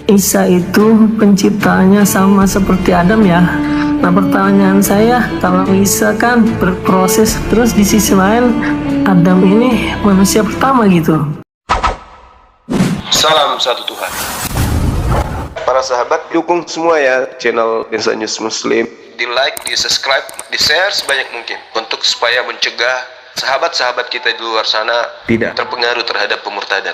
Isa itu penciptanya sama seperti Adam ya. Nah pertanyaan saya, kalau Isa kan berproses, terus di sisi lain Adam ini manusia pertama gitu. Salam satu Tuhan. Para sahabat, dukung semua ya channel Lensa News Muslim. Di like, di subscribe, di share sebanyak mungkin untuk supaya mencegah sahabat-sahabat kita di luar sana tidak terpengaruh terhadap pemurtadan.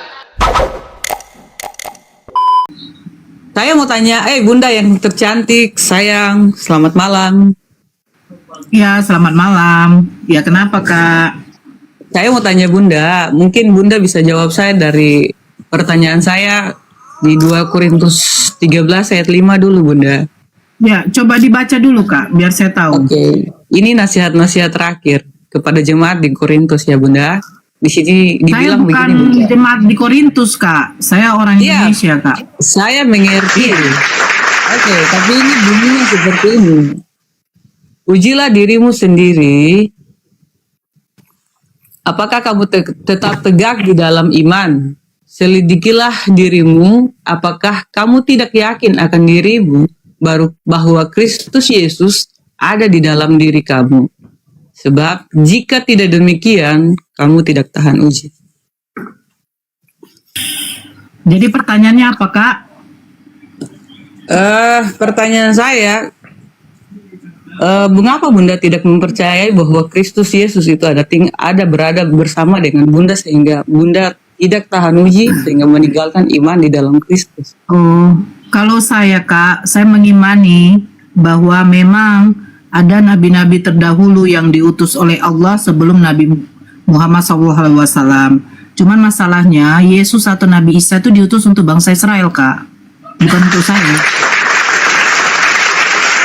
Saya mau tanya, Bunda yang tercantik, sayang, selamat malam. Ya, selamat malam. Ya, kenapa, Kak? Saya mau tanya Bunda, mungkin Bunda bisa jawab saya dari pertanyaan saya di 2 Korintus 13 ayat 5 dulu, Bunda. Ya, coba dibaca dulu, Kak, biar saya tahu. Oke, ini nasihat-nasihat terakhir kepada jemaat di Korintus ya, Bunda. Di sini dibilang begini, Saya bukan Bunda. jemaat di Korintus, Kak. Saya orang Iya. Indonesia, Kak. Saya mengerti. Oke, tapi ini bunyinya seperti ini. Ujilah dirimu sendiri. Apakah kamu tetap tegak di dalam iman? Selidikilah dirimu. Apakah kamu tidak yakin akan dirimu bahwa Kristus Yesus ada di dalam diri kamu? Sebab jika tidak demikian, kamu tidak tahan uji. Jadi pertanyaannya apa, Kak? Pertanyaan saya, mengapa Bunda tidak mempercayai bahwa Kristus Yesus itu berada bersama dengan Bunda sehingga Bunda tidak tahan uji sehingga meninggalkan iman di dalam Kristus? Oh, kalau saya, Kak, saya mengimani bahwa memang ada nabi-nabi terdahulu yang diutus oleh Allah sebelum Nabi Muhammad SAW. Cuman masalahnya Yesus atau Nabi Isa itu diutus untuk bangsa Israel, Kak, bukan untuk saya.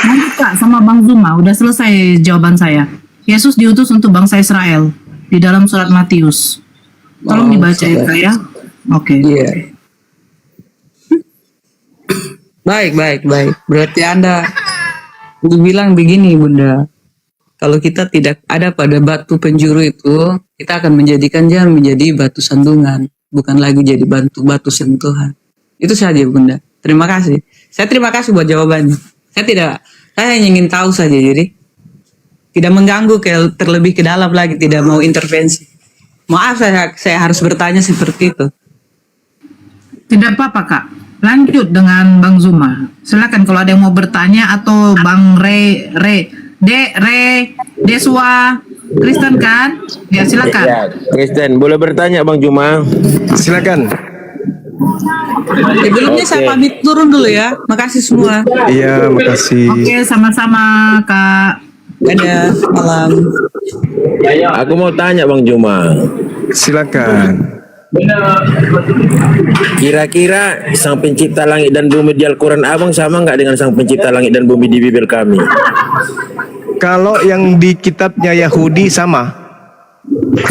Nanti, Kak, sama Bang Zuma, udah selesai jawaban saya. Yesus diutus untuk bangsa Israel di dalam surat Matius. Tolong dibaca ya, Kak, ya. Oke. Iya. Baik. Berarti Anda dibilang begini, Bunda. Kalau kita tidak ada pada batu penjuru itu, kita akan menjadikan dia menjadi batu sandungan, bukan lagi jadi batu sentuhan. Itu saja, Bunda. Terima kasih. Saya terima kasih buat jawabannya. Saya hanya ingin tahu saja, jadi tidak mengganggu terlebih ke dalam lagi, tidak mau intervensi. Maaf, saya harus bertanya seperti itu. Tidak apa-apa, Kak. Lanjut dengan Bang Zuma. Silakan kalau ada yang mau bertanya atau Bang Deswa Kristen kan? Ya, silakan. Ya, Kristen, boleh bertanya Bang Juma? Silakan. Sebelumnya saya pamit turun dulu ya. Makasih semua. Iya, makasih. Oke, sama-sama, Kak. Dadah, malam. Aku mau tanya Bang Juma. Silakan. Kira-kira Sang Pencipta langit dan bumi di Al-Quran Abang sama nggak dengan Sang Pencipta langit dan bumi di Bible kami? Kalau yang di kitabnya Yahudi sama.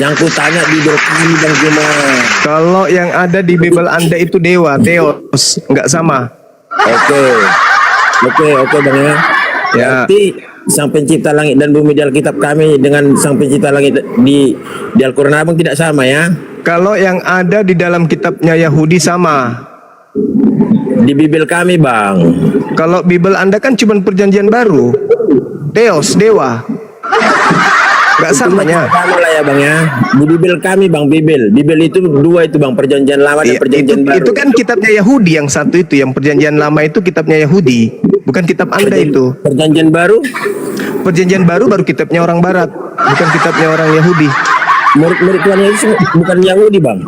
Yang ku tanya Bible kami Bang Juma. Kalau yang ada di Bible Anda itu dewa, Theos, nggak sama. Oke Bang ya. Ya. Berarti Sang Pencipta langit dan bumi di Alkitab kami dengan Sang Pencipta langit di Al-Quran Abang tidak sama ya? Kalau yang ada di dalam kitabnya Yahudi sama. Di Bible kami Bang. Kalau Bible Anda kan cuma perjanjian baru. Theos, dewa. Nggak samanya. Sama lah ya Bang ya. Di Bible kami Bang, Bible itu dua itu Bang, perjanjian lama dan Iya, perjanjian baru. itu kan kitabnya Yahudi yang satu itu, yang perjanjian lama itu kitabnya Yahudi, bukan kitab Anda itu. Perjanjian baru? Perjanjian baru kitabnya orang Barat, bukan kitabnya orang Yahudi. Murid Tuhan Yesus bukan Yahudi Bang.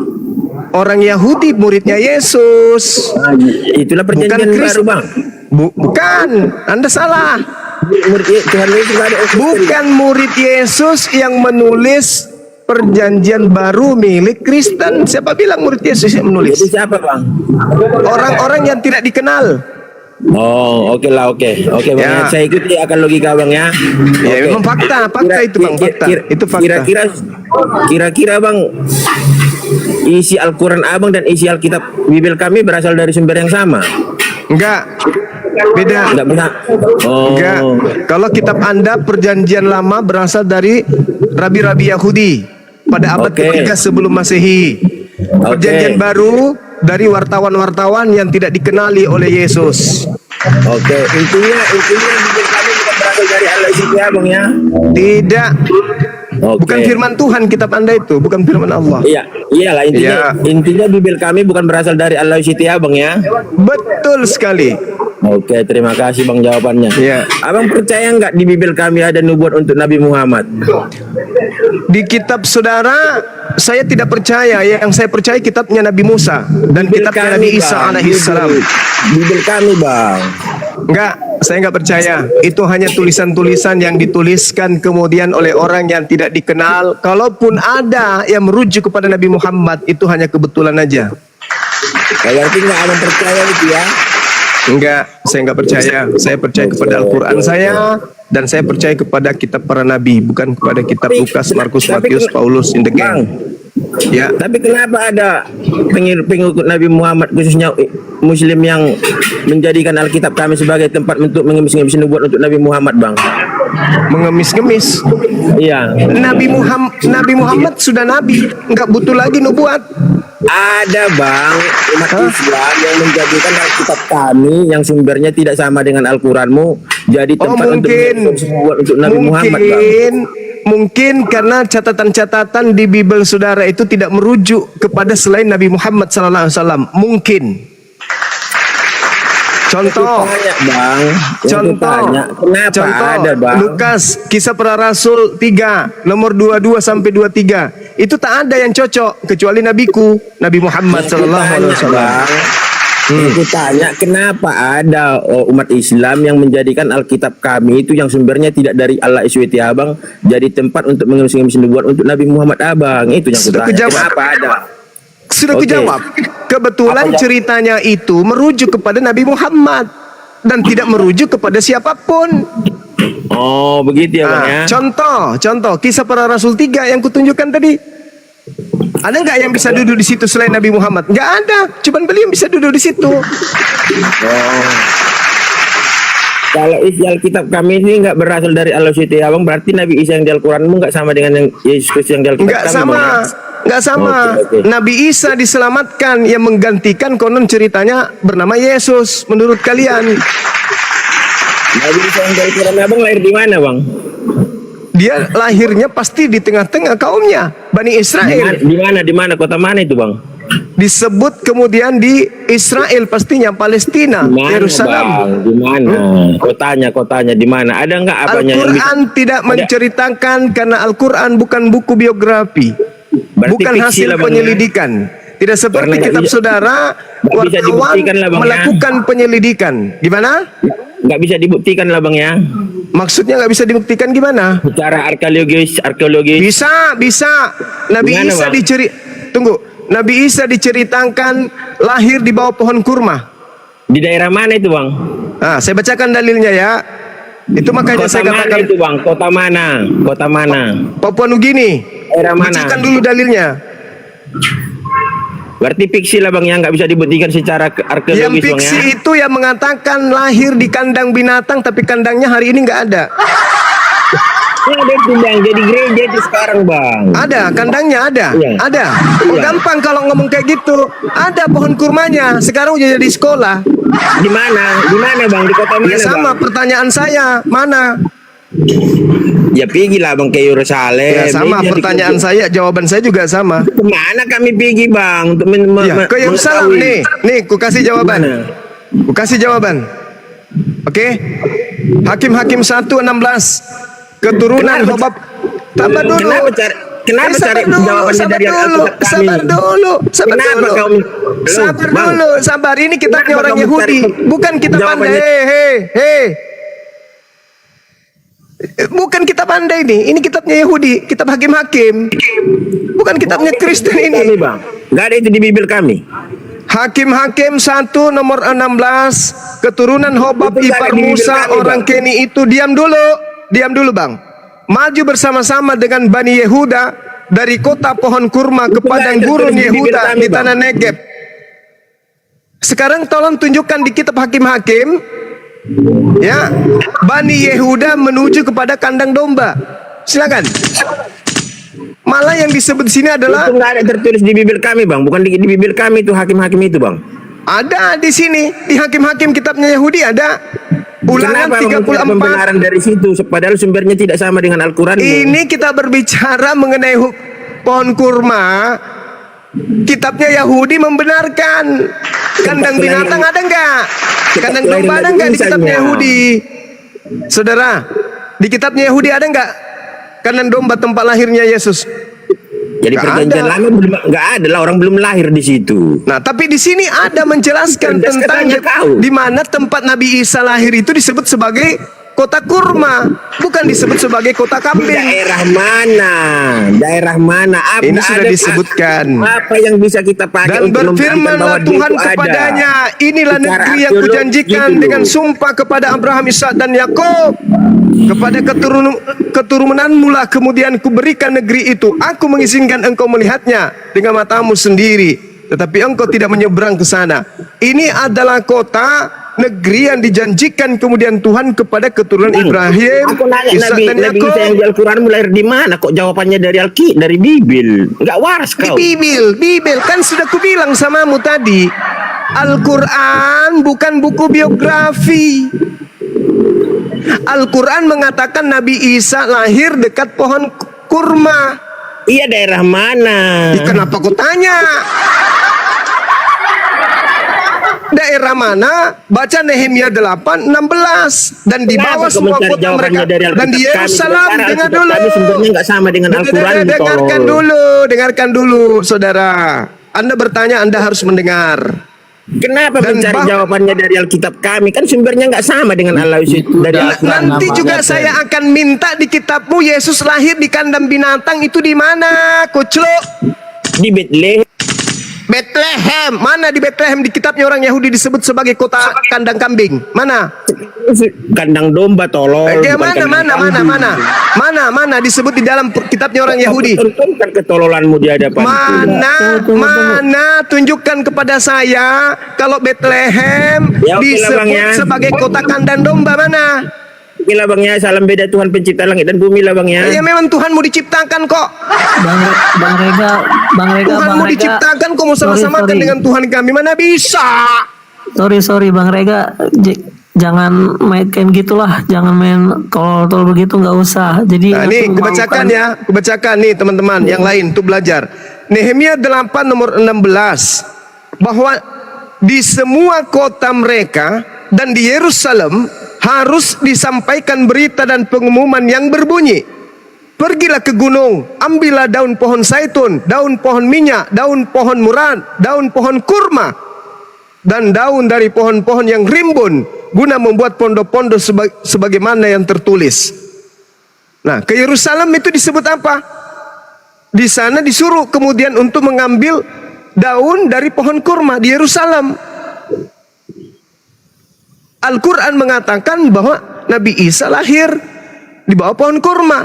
Orang Yahudi muridnya Yesus. Nah, itulah perjanjian baru Bang. Bukan, Anda salah. Murid Tuhan Yesus ada. Bukan murid Yesus yang menulis perjanjian baru milik Kristen. Siapa bilang murid Yesus yang menulis? Itu siapa Bang? Orang-orang yang tidak dikenal. Oh, oke Bang. Ya. Saya ikuti akan logika Bang ya. Ya Oke. memang fakta itu Bang, fakta. Itu fakta. Kira-kira Bang, isi Al-Quran Abang dan isi Alkitab Bible kami berasal dari sumber yang sama? Enggak. Beda. Enggak benar. Oh. Enggak. Kalau kitab Anda perjanjian lama berasal dari rabi-rabi Yahudi pada abad Oke. ketiga sebelum Masehi. Perjanjian baru dari wartawan-wartawan yang tidak dikenali oleh Yesus. Oke, intinya Bibel kami bukan berasal dari Allah isi ya bang ya. Tidak, Oke. bukan firman Tuhan kitab Anda itu, bukan firman Allah. Iya, iyalah intinya Bibel kami bukan berasal dari Allah isi ya bang ya. Betul sekali. Oke, terima kasih bang jawabannya. Iya. Abang percaya nggak di Bibel kami ada nubuat untuk Nabi Muhammad? Di kitab saudara saya tidak percaya. Yang saya percaya kitabnya Nabi Musa dan kitabnya Nabi Isa alaihissalam. Bibel kami bang. Enggak, saya enggak percaya. Itu hanya tulisan-tulisan yang dituliskan kemudian oleh orang yang tidak dikenal. Kalaupun ada yang merujuk kepada Nabi Muhammad, itu hanya kebetulan aja. Kalau nggak abang percaya itu ya? Enggak, saya enggak percaya. Saya percaya kepada Al-Quran saya, dan saya percaya kepada kitab para nabi, bukan kepada kitab Lukas, Markus, Matius, Paulus, in the gang. Ya, Tapi kenapa ada pengikut Nabi Muhammad khususnya Muslim yang menjadikan Alkitab kami sebagai tempat untuk mengemis-ngemis nubuat untuk Nabi Muhammad bang? mengemis-ngemis. Iya. Nabi Muhammad sudah nabi, enggak butuh lagi nubuat. Ada bang umat Islam yang menjadikan Alkitab kami yang sumbernya tidak sama dengan Al-Quranmu jadi tempat untuk Nabi Muhammad bang. Mungkin karena catatan-catatan di Bible saudara itu tidak merujuk kepada selain Nabi Muhammad SAW. Mungkin. Contoh, Kenapa ada bang? Lukas, Kisah Para Rasul 3, nomor 22 sampai 23. Itu tak ada yang cocok kecuali nabiku, Nabi Muhammad SAW. Aku tanya kenapa ada umat Islam yang menjadikan Alkitab kami itu yang sumbernya tidak dari Allah SWT abang jadi tempat untuk mengemis-ngemis nubuat untuk Nabi Muhammad abang. Itu yang Sudah kutanya. kejawab. Kenapa ada? Sudah kejawab. Kebetulan ceritanya itu merujuk kepada Nabi Muhammad dan tidak merujuk kepada siapapun. Oh begitu ya bang ya. Contoh Kisah Para Rasul 3 yang kutunjukkan tadi. Ada nggak yang bisa duduk di situ selain Nabi Muhammad? Nggak ada. Cuman beliau yang bisa duduk di situ. Kalau isi Alkitab kami ini nggak berasal dari Allah SWT abang, berarti Nabi Isa yang di Al-Quranmu nggak sama dengan yang Yesus Kristus yang di Alkitab Nggak kami, sama. bang, ya? Nggak sama. Oke. Nabi Isa diselamatkan, yang menggantikan konon ceritanya bernama Yesus. Menurut kalian, Nabi Isa yang di Al-Quran abang lahir di mana bang? dia lahirnya pasti di tengah-tengah kaumnya, Bani Israel. Di mana kota mana itu bang? Disebut kemudian di Israel, pastinya Palestina, Yerusalem. Di mana? Kotanya di mana? Ada nggak apanya? Al-Quran tidak menceritakan karena Al-Quran bukan buku biografi, Berarti bukan fiksi hasil lah, Bang, ya? penyelidikan. Tidak seperti Karena kitab saudara, nggak bisa wartawan dibuktikan lah, Bang, ya? melakukan penyelidikan. Gimana? Nggak bisa dibuktikan lah bang ya. Maksudnya nggak bisa dibuktikan gimana? Secara arkeologis. Bisa. Nabi Gimana, Isa Bang? Nabi Isa diceritakan lahir di bawah pohon kurma. Di daerah mana itu bang? Nah, saya bacakan dalilnya ya. Itu makanya Kota saya mana katakan itu bang? Kota mana? Papua Nugini. Daerah mana? Bacakan dulu dalilnya. Berarti fiksi lah bang yang nggak bisa dibuktikan secara arkeologis Yang bang ya. fiksi itu yang mengatakan lahir di kandang binatang, tapi kandangnya hari ini nggak ada. Ada itu bang, jadi gereja itu sekarang bang. Ada, kandangnya ada. Iya. Ada. Oh, Iya. gampang kalau ngomong kayak gitu. Ada pohon kurmanya. Sekarang udah jadi sekolah. Di mana? Di mana bang? Di kota mana Ya sama bang? pertanyaan saya. Mana? Ya pergi lah bang ke Yerusalem. Ya sama Ini pertanyaan saya, jawaban saya juga sama. Kemana kami pergi bang? Untuk Ya, ke Yerusalem nih. Nih, ku kasih jawaban. Gimana? Ku kasih jawaban. Oke? Hakim-Hakim 1:16. Keturunan Hobab. Sabar dulu. Kenapa cari jawabannya dari Alkitab kami? Sabar dulu. Kenapa kau? Sabar Bang. dulu. Sabar. Ini kitabnya Kenapa orang kamu Yahudi, cari bukan kitab jawabannya? Anda. Hei. Bukan kitab Anda ini. Ini kitabnya Yahudi, kitab Hakim-Hakim. Bukan kitabnya Kristen Kami ini. bang, nggak ada itu di Bibel kami. Hakim-Hakim 1 nomor 16. Keturunan Hobab Itu ipar nggak ada di Bibel Musa kami, orang Bang. Keni itu. Diam dulu bang. Maju bersama-sama dengan Bani Yehuda dari kota pohon kurma ke padang nggak ada gurun di Bibel Yehuda kami, di Bang. tanah Negeb. Sekarang tolong tunjukkan di kitab Hakim-Hakim, ya, Bani Yehuda menuju kepada kandang domba. Silakan. Malah yang disebut di sini adalah Itu nggak ada tertulis di bibir kami, Bang. Bukan di bibir kami itu hakim-hakim itu, Bang. ada di sini di hakim-hakim kitabnya Yahudi ada. Ulangan Kenapa meminta 34. pembenaran dari situ? Padahal sumbernya tidak sama dengan Al-Quran. Ini kita berbicara mengenai pohon kurma. Kitabnya Yahudi membenarkan. Kandang binatang ada enggak? Kandang domba ada enggak di kitabnya Yahudi? Saudara, di kitabnya Yahudi ada enggak kandang domba tempat lahirnya Yesus? Jadi Nggak perjanjian ada. lama belum nggak ada lah, orang belum lahir di situ. Nah, tapi di sini ada menjelaskan Cerdas tentang katanya kau. di mana tempat Nabi Isa lahir itu disebut sebagai kota kurma, bukan disebut sebagai kota kambing. Daerah mana? Daerah mana? Ini sudah disebutkan. Apa yang bisa kita pakai Dan untuk membuktikan berfirmanlah bahwa dia Tuhan itu ada? kepadanya, inilah Secara negeri yang arkeologis kujanjikan gitu dengan loh. sumpah kepada Abraham, Ishak dan Yakub. Kepada keturunanmu lah kemudian kuberikan negeri itu. Aku mengizinkan engkau melihatnya dengan matamu sendiri, tetapi engkau tidak menyeberang ke sana. Ini adalah kota negeri yang dijanjikan kemudian Tuhan kepada keturunan Ibrahim, Aku nanya Ishak Nabi dan Nabi Isa yang Yakub. di Al-Quran lahir di mana? Kok jawabannya dari Bibil? Nggak waras Di kau. Bibil kan sudah kubilang samamu tadi. Al-Quran bukan buku biografi. Al-Quran mengatakan Nabi Isa lahir dekat pohon kurma. Iya, daerah mana? Kenapa kau tanya? Daerah mana? Baca Nehemia 8:16 dan di bawah Kenapa kau semua mencari kota jawabannya mereka dari dan di Alkitab kami? Yerusalem. Sementara Dengar Alkitab dulu. kami sumbernya nggak sama dengan Al-Quran. Dengarkan dulu, saudara. Anda bertanya, Anda harus mendengar. Kenapa Dan mencari jawabannya dari Alkitab kami? Kan sumbernya nggak sama dengan Allah dari Al-Quran. Nanti juga saya akan minta di kitabmu Yesus lahir di kandang binatang itu di mana, Kucluk? Di Bethlehem. Bethlehem. Mana di Bethlehem di kitabnya orang Yahudi disebut sebagai kota kandang kambing? Mana? Kandang domba tolol. bukan kandang kambing. Mana disebut di dalam kitabnya orang Yahudi? Pertontonkan ketololanmu di hadapan. Mana tunjukkan kepada saya kalau Bethlehem Ya, oke lah, Bang, disebut ya. sebagai kota kandang domba mana? Oke lah Bang ya, salam beda Tuhan pencipta langit dan bumi lah Bang ya. Ya memang Tuhanmu diciptakan kok. Bang Rega, Tuhanmu diciptakan kok mau sama-samakan sorry. dengan Tuhan kami, mana bisa? Sorry Bang Rega, jangan main kayak gitulah, jangan main tol begitu, nggak usah. Jadi Nah ini aku kubacakan maukan- ya, kubacakan nih teman-teman yang lain untuk belajar. Nehemia 8 nomor 16 bahwa di semua kota mereka dan di Yerusalem harus disampaikan berita dan pengumuman yang berbunyi, pergilah ke gunung, ambillah daun pohon zaitun, daun pohon minyak, daun pohon murad, daun pohon kurma, dan daun dari pohon-pohon yang rimbun, guna membuat pondok-pondok sebagaimana yang tertulis. Nah, ke Yerusalem itu disebut apa? Di sana disuruh kemudian untuk mengambil daun dari pohon kurma di Yerusalem. Al-Quran mengatakan bahwa Nabi Isa lahir di bawah pohon kurma.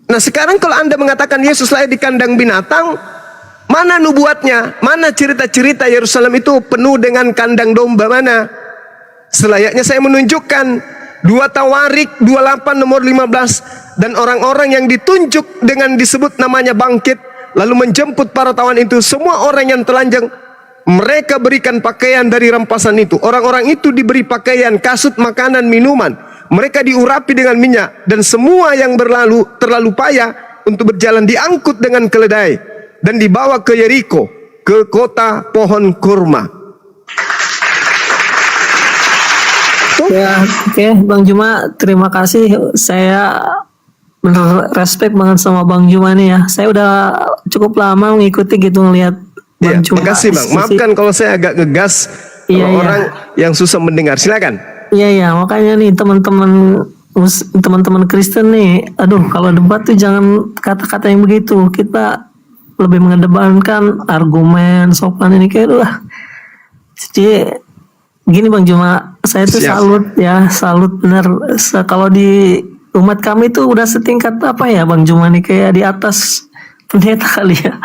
Nah sekarang kalau Anda mengatakan Yesus lahir di kandang binatang, mana nubuatnya? Mana cerita-cerita Yerusalem itu penuh dengan kandang domba mana? Selayaknya saya menunjukkan 2 Tawarik 28 nomor 15, dan orang-orang yang ditunjuk dengan disebut namanya bangkit lalu menjemput para tawan itu, semua orang yang telanjang mereka berikan pakaian dari rampasan itu. Orang-orang itu diberi pakaian, kasut, makanan, minuman. Mereka diurapi dengan minyak, dan semua yang terlalu payah untuk berjalan diangkut dengan keledai dan dibawa ke Yeriko, ke kota pohon kurma. Ya, oke, Bang Juma, terima kasih. Saya bener respect banget sama Bang Juma nih ya. Saya udah cukup lama mengikuti gitu, ngelihat Ya, Bang Juma. makasih Bang. Maafkan kalau saya agak ngegas Iya, kalau iya. orang yang susah mendengar. Silakan. Iya, makanya nih teman-teman Kristen nih, aduh, kalau debat tuh jangan kata-kata yang begitu. Kita lebih mengedepankan argumen, sopan ini kayak lah. Jadi gini Bang Juma, saya tuh Siap. salut bener. Kalau di umat kami tuh udah setingkat apa ya Bang Juma nih, kayak di atas pendeta kali ya,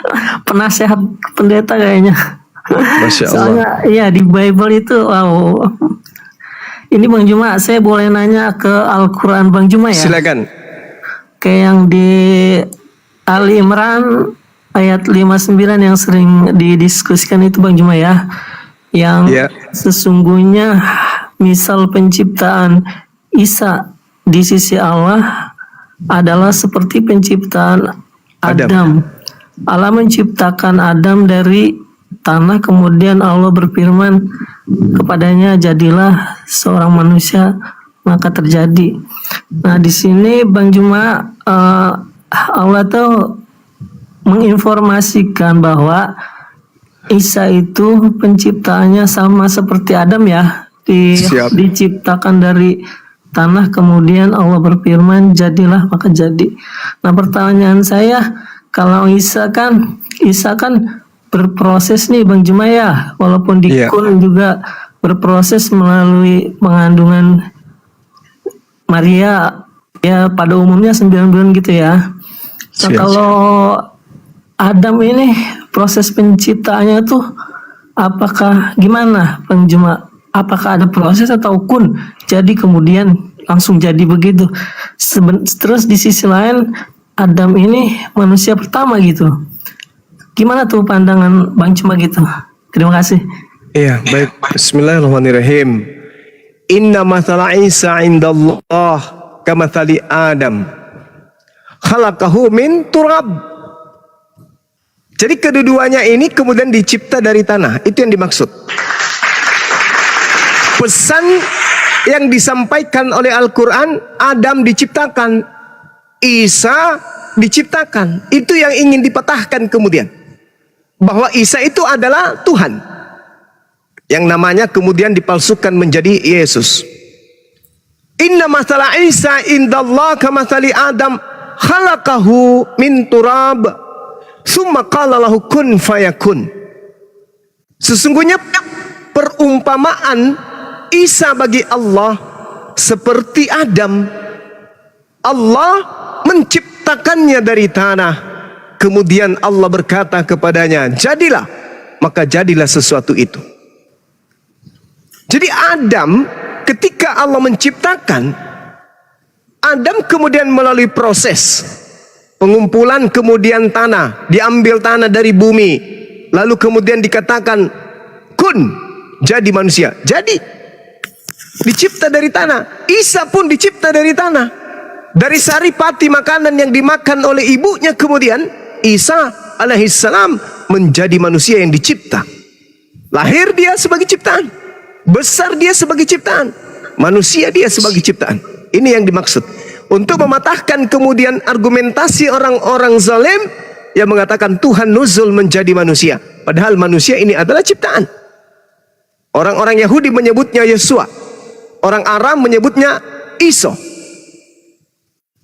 penasehat pendeta kayaknya. Masya Allah. Soalnya iya di Bible itu, wow. Ini Bang Juma, saya boleh nanya ke Al-Quran Bang Juma ya? Silakan. Kayak yang di Ali Imran ayat 59 yang sering didiskusikan itu Bang Juma ya. Yang Ya. sesungguhnya misal penciptaan Isa di sisi Allah adalah seperti penciptaan Adam. Allah menciptakan Adam dari tanah, kemudian Allah berfirman kepadanya, jadilah seorang manusia, maka terjadi. Nah, di sini Bang Juma, Allah tuh menginformasikan bahwa Isa itu penciptaannya sama seperti Adam ya, Siap. diciptakan dari tanah, kemudian Allah berfirman jadilah, maka jadi. Nah, pertanyaan saya, kalau Isa kan berproses nih Bang Juma ya, walaupun di Iya. Kun juga berproses melalui pengandungan Maria ya, pada umumnya 9 bulan gitu ya. Nah, Siap. kalau Adam ini proses penciptaannya tuh apakah gimana Bang Juma? Apakah ada proses atau kun jadi kemudian langsung jadi begitu? Terus di sisi lain Adam ini manusia pertama gitu. Gimana tuh pandangan Bang Juma gitu? Terima kasih. Iya, baik. Bismillahirrahmanirrahim. Inna mathala Isa indallah kamathali Adam. Khalaqahu min turab. Jadi kedua-duanya ini kemudian dicipta dari tanah. Itu yang dimaksud. Pesan yang disampaikan oleh Al-Quran, Adam diciptakan, Isa diciptakan. Itu yang ingin dipatahkan kemudian. Bahwa Isa itu adalah Tuhan. Yang namanya kemudian dipalsukan menjadi Yesus. Inna mathala Isa indallah kamathali Adam khalaqahu min turab. Summa qala lahu kun fayakun. Sesungguhnya perumpamaan Isa bagi Allah seperti Adam. Allah menciptakannya dari tanah. Kemudian Allah berkata kepadanya, jadilah, maka jadilah sesuatu itu. Jadi Adam ketika Allah menciptakan, Adam kemudian melalui proses pengumpulan, kemudian tanah, diambil tanah dari bumi, lalu kemudian dikatakan kun, jadi manusia, jadi dicipta dari tanah. Isa pun dicipta dari tanah, dari saripati makanan yang dimakan oleh ibunya. Kemudian Isa alaihissalam menjadi manusia yang dicipta. Lahir dia sebagai ciptaan, besar dia sebagai ciptaan, manusia dia sebagai ciptaan. Ini yang dimaksud, untuk mematahkan kemudian argumentasi orang-orang zalim yang mengatakan Tuhan nuzul menjadi manusia, padahal manusia ini adalah ciptaan. Orang-orang Yahudi menyebutnya Yesua, orang Aram menyebutnya Iso,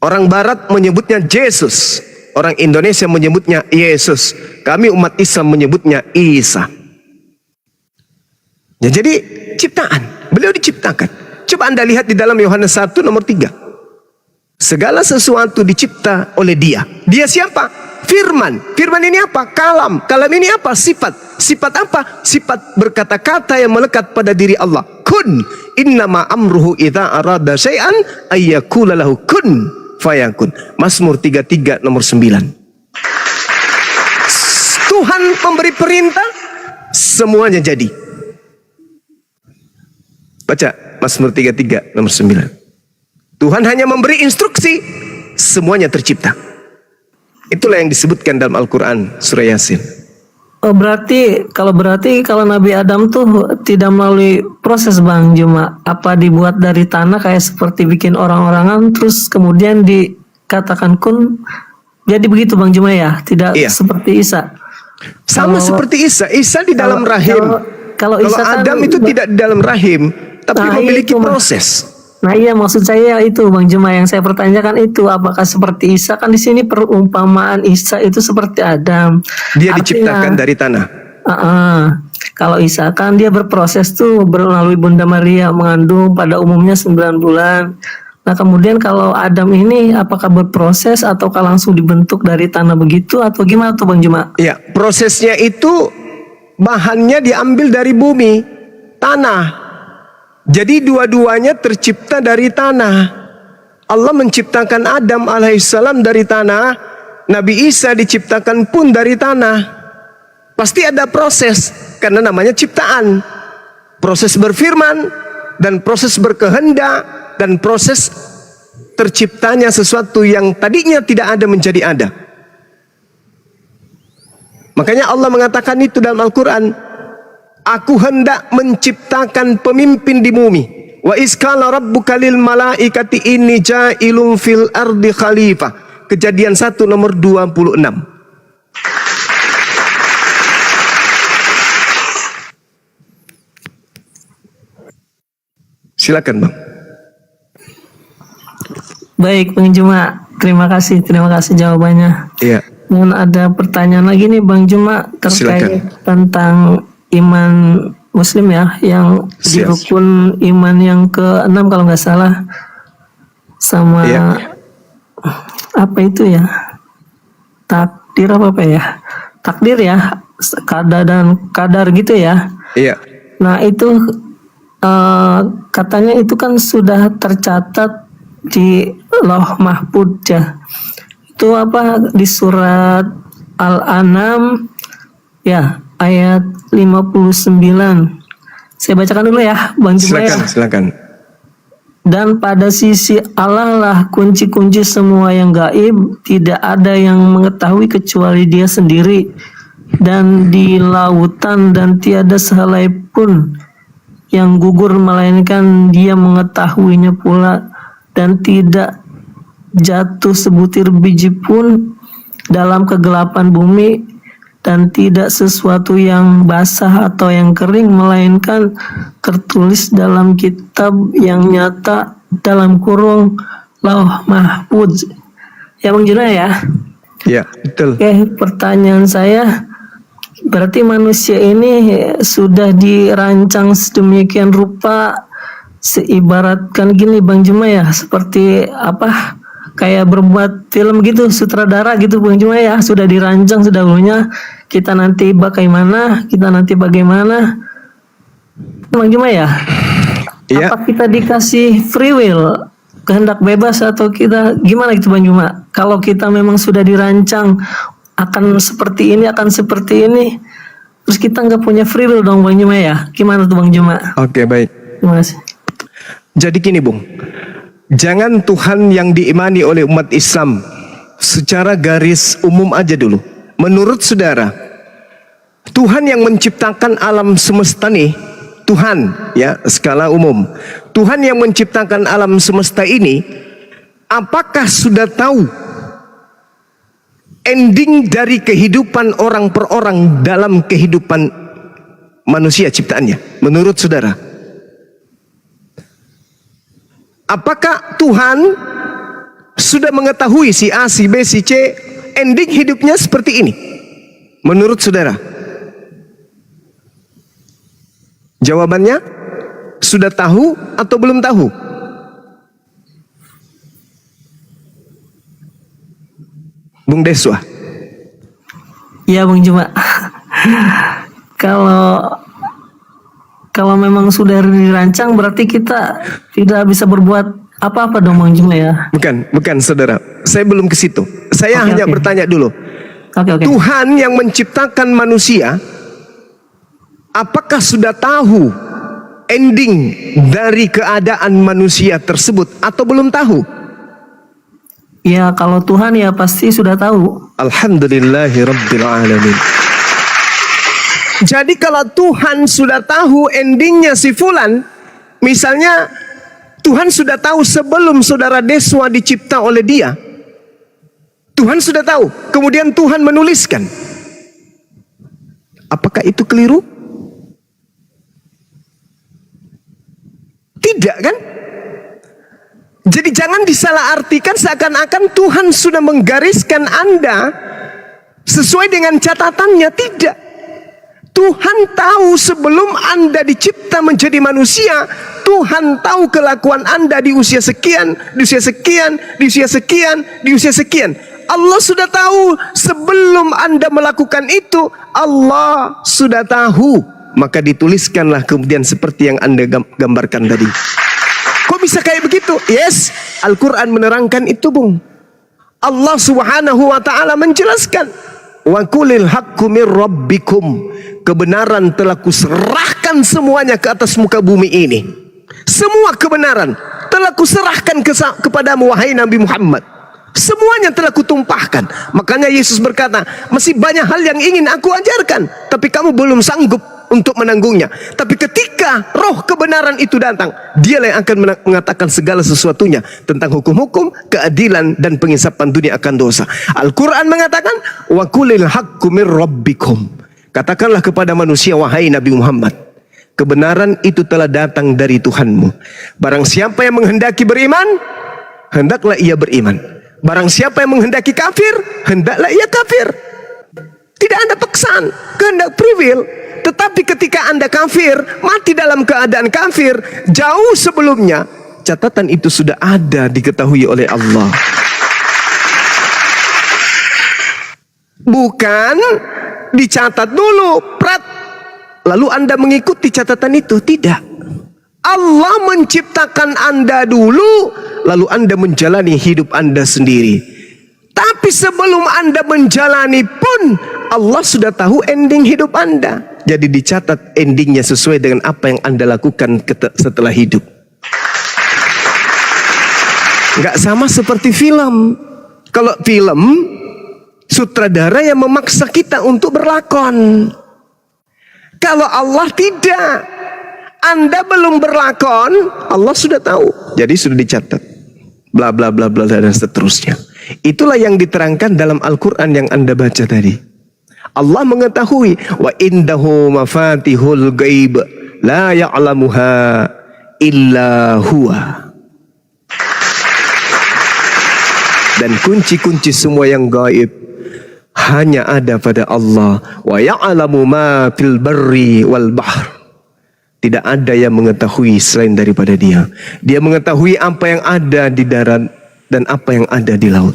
orang Barat menyebutnya Yesus, orang Indonesia menyebutnya Yesus, kami umat Islam menyebutnya Isa. Ya, jadi ciptaan, beliau diciptakan. Coba Anda lihat di dalam Yohanes 1 nomor 3. Segala sesuatu dicipta oleh dia. Dia siapa? Firman. Firman ini apa? Kalam. Kalam ini apa? Sifat. Sifat apa? Sifat berkata-kata yang melekat pada diri Allah. Kun. Innama amruhu idza arada syai'an ayyakula lahu kun fayakun. Mazmur 33 nomor 9. Tuhan memberi perintah, semuanya jadi. Baca Mazmur 33 nomor 9. Tuhan hanya memberi instruksi, semuanya tercipta. Itulah yang disebutkan dalam Al-Quran surah Yasin. Oh, berarti kalau Nabi Adam tuh tidak melalui proses Bang Juma, apa dibuat dari tanah kayak seperti bikin orang-orangan, terus kemudian dikatakan kun, jadi begitu Bang Juma ya, tidak Iya. seperti Isa. Sama Kalau- seperti Isa. Isa di dalam rahim. kalau Kalau Isa kan- Adam itu tidak di dalam rahim, tapi Nah, memiliki itu, Mas. proses. Nah iya, maksud saya itu Bang Juma, yang saya pertanyakan itu apakah seperti Isa, kan di sini perumpamaan Isa itu seperti Adam. Dia Artinya, diciptakan dari tanah. kalau Isa kan dia berproses tuh melalui Bunda Maria, mengandung pada umumnya 9 bulan. Nah kemudian kalau Adam ini apakah berproses ataukah langsung dibentuk dari tanah begitu, atau gimana tuh Bang Juma? Ya, prosesnya itu bahannya diambil dari bumi, tanah. Jadi dua-duanya tercipta dari tanah. Allah menciptakan Adam alaihissalam dari tanah, Nabi Isa diciptakan pun dari tanah. Pasti ada proses, karena namanya ciptaan. Proses berfirman, dan proses berkehendak, dan proses terciptanya sesuatu yang tadinya tidak ada menjadi ada. Makanya Allah mengatakan itu dalam Al-Quran, aku hendak menciptakan pemimpin di bumi. Wa iskala rabbuka lil malaikati inni ja'ilun fil ardi khalifah. Kejadian 1 nomor 26. Silakan Bang. Baik Bang Juma, terima kasih jawabannya. Iya. Mungkin ada pertanyaan lagi nih Bang Juma terkait tentang iman Muslim ya, yang di Siap. rukun iman yang ke-6 kalau nggak salah, sama apa itu ya, takdir apa ya, takdir ya, kadar dan kadar gitu ya. Iya. Nah itu katanya itu kan sudah tercatat di Lauh Mahfuz ya. Itu apa, di surat Al-An'am ya ayat 59. Saya bacakan dulu ya Bang Juma ya. Silakan. Dan pada sisi Allah lah kunci-kunci semua yang gaib, tidak ada yang mengetahui kecuali Dia sendiri. Dan di lautan dan tiada sehelai pun yang gugur melainkan Dia mengetahuinya pula, dan tidak jatuh sebutir biji pun dalam kegelapan bumi, dan tidak sesuatu yang basah atau yang kering melainkan tertulis dalam kitab yang nyata dalam kurung Lauh Mahfuz. Ya Bang Juna ya. Ya, betul. Oke, pertanyaan saya, berarti manusia ini sudah dirancang sedemikian rupa, seibaratkan gini Bang Juma ya, seperti apa, kayak berbuat film gitu, sutradara gitu Bang Juma ya, sudah dirancang sedahulunya, kita nanti bagaimana Bang Juma ya. Iya. Apa kita dikasih free will, kehendak bebas, atau kita gimana gitu Bang Juma? Kalau kita memang sudah dirancang akan seperti ini, terus kita nggak punya free will dong Bang Juma ya, gimana tuh Bang Juma? Oke, baik. Terima kasih. Jadi gini Bung, jangan Tuhan yang diimani oleh umat Islam secara garis umum aja dulu. Menurut saudara, Tuhan yang menciptakan alam semesta nih, Tuhan ya skala umum, Tuhan yang menciptakan alam semesta ini, apakah sudah tahu ending dari kehidupan orang per orang dalam kehidupan manusia ciptaannya? Menurut saudara, apakah Tuhan sudah mengetahui si A, si B, si C ending hidupnya seperti ini? Menurut saudara? Jawabannya sudah tahu atau belum tahu? Bung Deswa. Iya Bang Juma. Kalau memang sudah dirancang, berarti kita tidak bisa berbuat apa-apa dong Bang Juma ya. Bukan saudara. Saya belum ke situ. Saya hanya bertanya dulu. Oke. Tuhan yang menciptakan manusia, apakah sudah tahu ending dari keadaan manusia tersebut atau belum tahu? Ya kalau Tuhan ya pasti sudah tahu. Alhamdulillahirabbil alamin. Jadi kalau Tuhan sudah tahu endingnya si fulan, misalnya Tuhan sudah tahu sebelum saudara Deswa dicipta oleh Dia, Tuhan sudah tahu, kemudian Tuhan menuliskan. Apakah itu keliru? Tidak kan? Jadi jangan disalahartikan seakan-akan Tuhan sudah menggariskan Anda sesuai dengan catatannya. Tidak. Tuhan tahu sebelum Anda dicipta menjadi manusia, Tuhan tahu kelakuan Anda di usia sekian, di usia sekian, di usia sekian, di usia sekian. Allah sudah tahu sebelum Anda melakukan itu, Allah sudah tahu. Maka dituliskanlah kemudian seperti yang Anda gambarkan tadi. Kok bisa kayak begitu? Yes, Al-Quran menerangkan itu Bung. Allah Subhanahu wa taala menjelaskan, wa qulil haqqu mir rabbikum, kebenaran telah kuserahkan semuanya ke atas muka bumi ini. Semua kebenaran telah kuserahkan kepadamu wahai Nabi Muhammad. Semuanya telah kutumpahkan. Makanya Yesus berkata, masih banyak hal yang ingin aku ajarkan, tapi kamu belum sanggup untuk menanggungnya. Tapi ketika roh kebenaran itu datang, dialah yang akan mengatakan segala sesuatunya tentang hukum-hukum, keadilan, dan pengisapan dunia akan dosa. Al-Quran mengatakan, wa qulil haqqu mir rabbikum, katakanlah kepada manusia wahai Nabi Muhammad, kebenaran itu telah datang dari Tuhanmu. Barang siapa yang menghendaki beriman, hendaklah ia beriman. Barang siapa yang menghendaki kafir, hendaklah ia kafir. Tidak ada paksaan, kehendak free will. Tetapi ketika Anda kafir, mati dalam keadaan kafir, jauh sebelumnya, catatan itu sudah ada, diketahui oleh Allah. Bukan dicatat dulu, prat, lalu Anda mengikuti catatan itu. Tidak. Allah menciptakan Anda dulu, lalu Anda menjalani hidup Anda sendiri. Tapi sebelum Anda menjalani pun, Allah sudah tahu ending hidup Anda. Jadi dicatat endingnya sesuai dengan apa yang Anda lakukan setelah hidup. Nggak sama seperti film. Kalau film, sutradara yang memaksa kita untuk berlakon. Kalau Allah tidak. Anda belum berlakon, Allah sudah tahu. Jadi sudah dicatat. Bla bla bla bla dan seterusnya. Itulah yang diterangkan dalam Al-Quran yang Anda baca tadi. Allah mengetahui, wa indahu mafatihul ghaib la ya'lamuha illa huwa. Dan kunci-kunci semua yang gaib hanya ada pada Allah. Wa ya'lamu ma fil barri wal bahr. Tidak ada yang mengetahui selain daripada Dia. Dia mengetahui apa yang ada di darat dan apa yang ada di laut.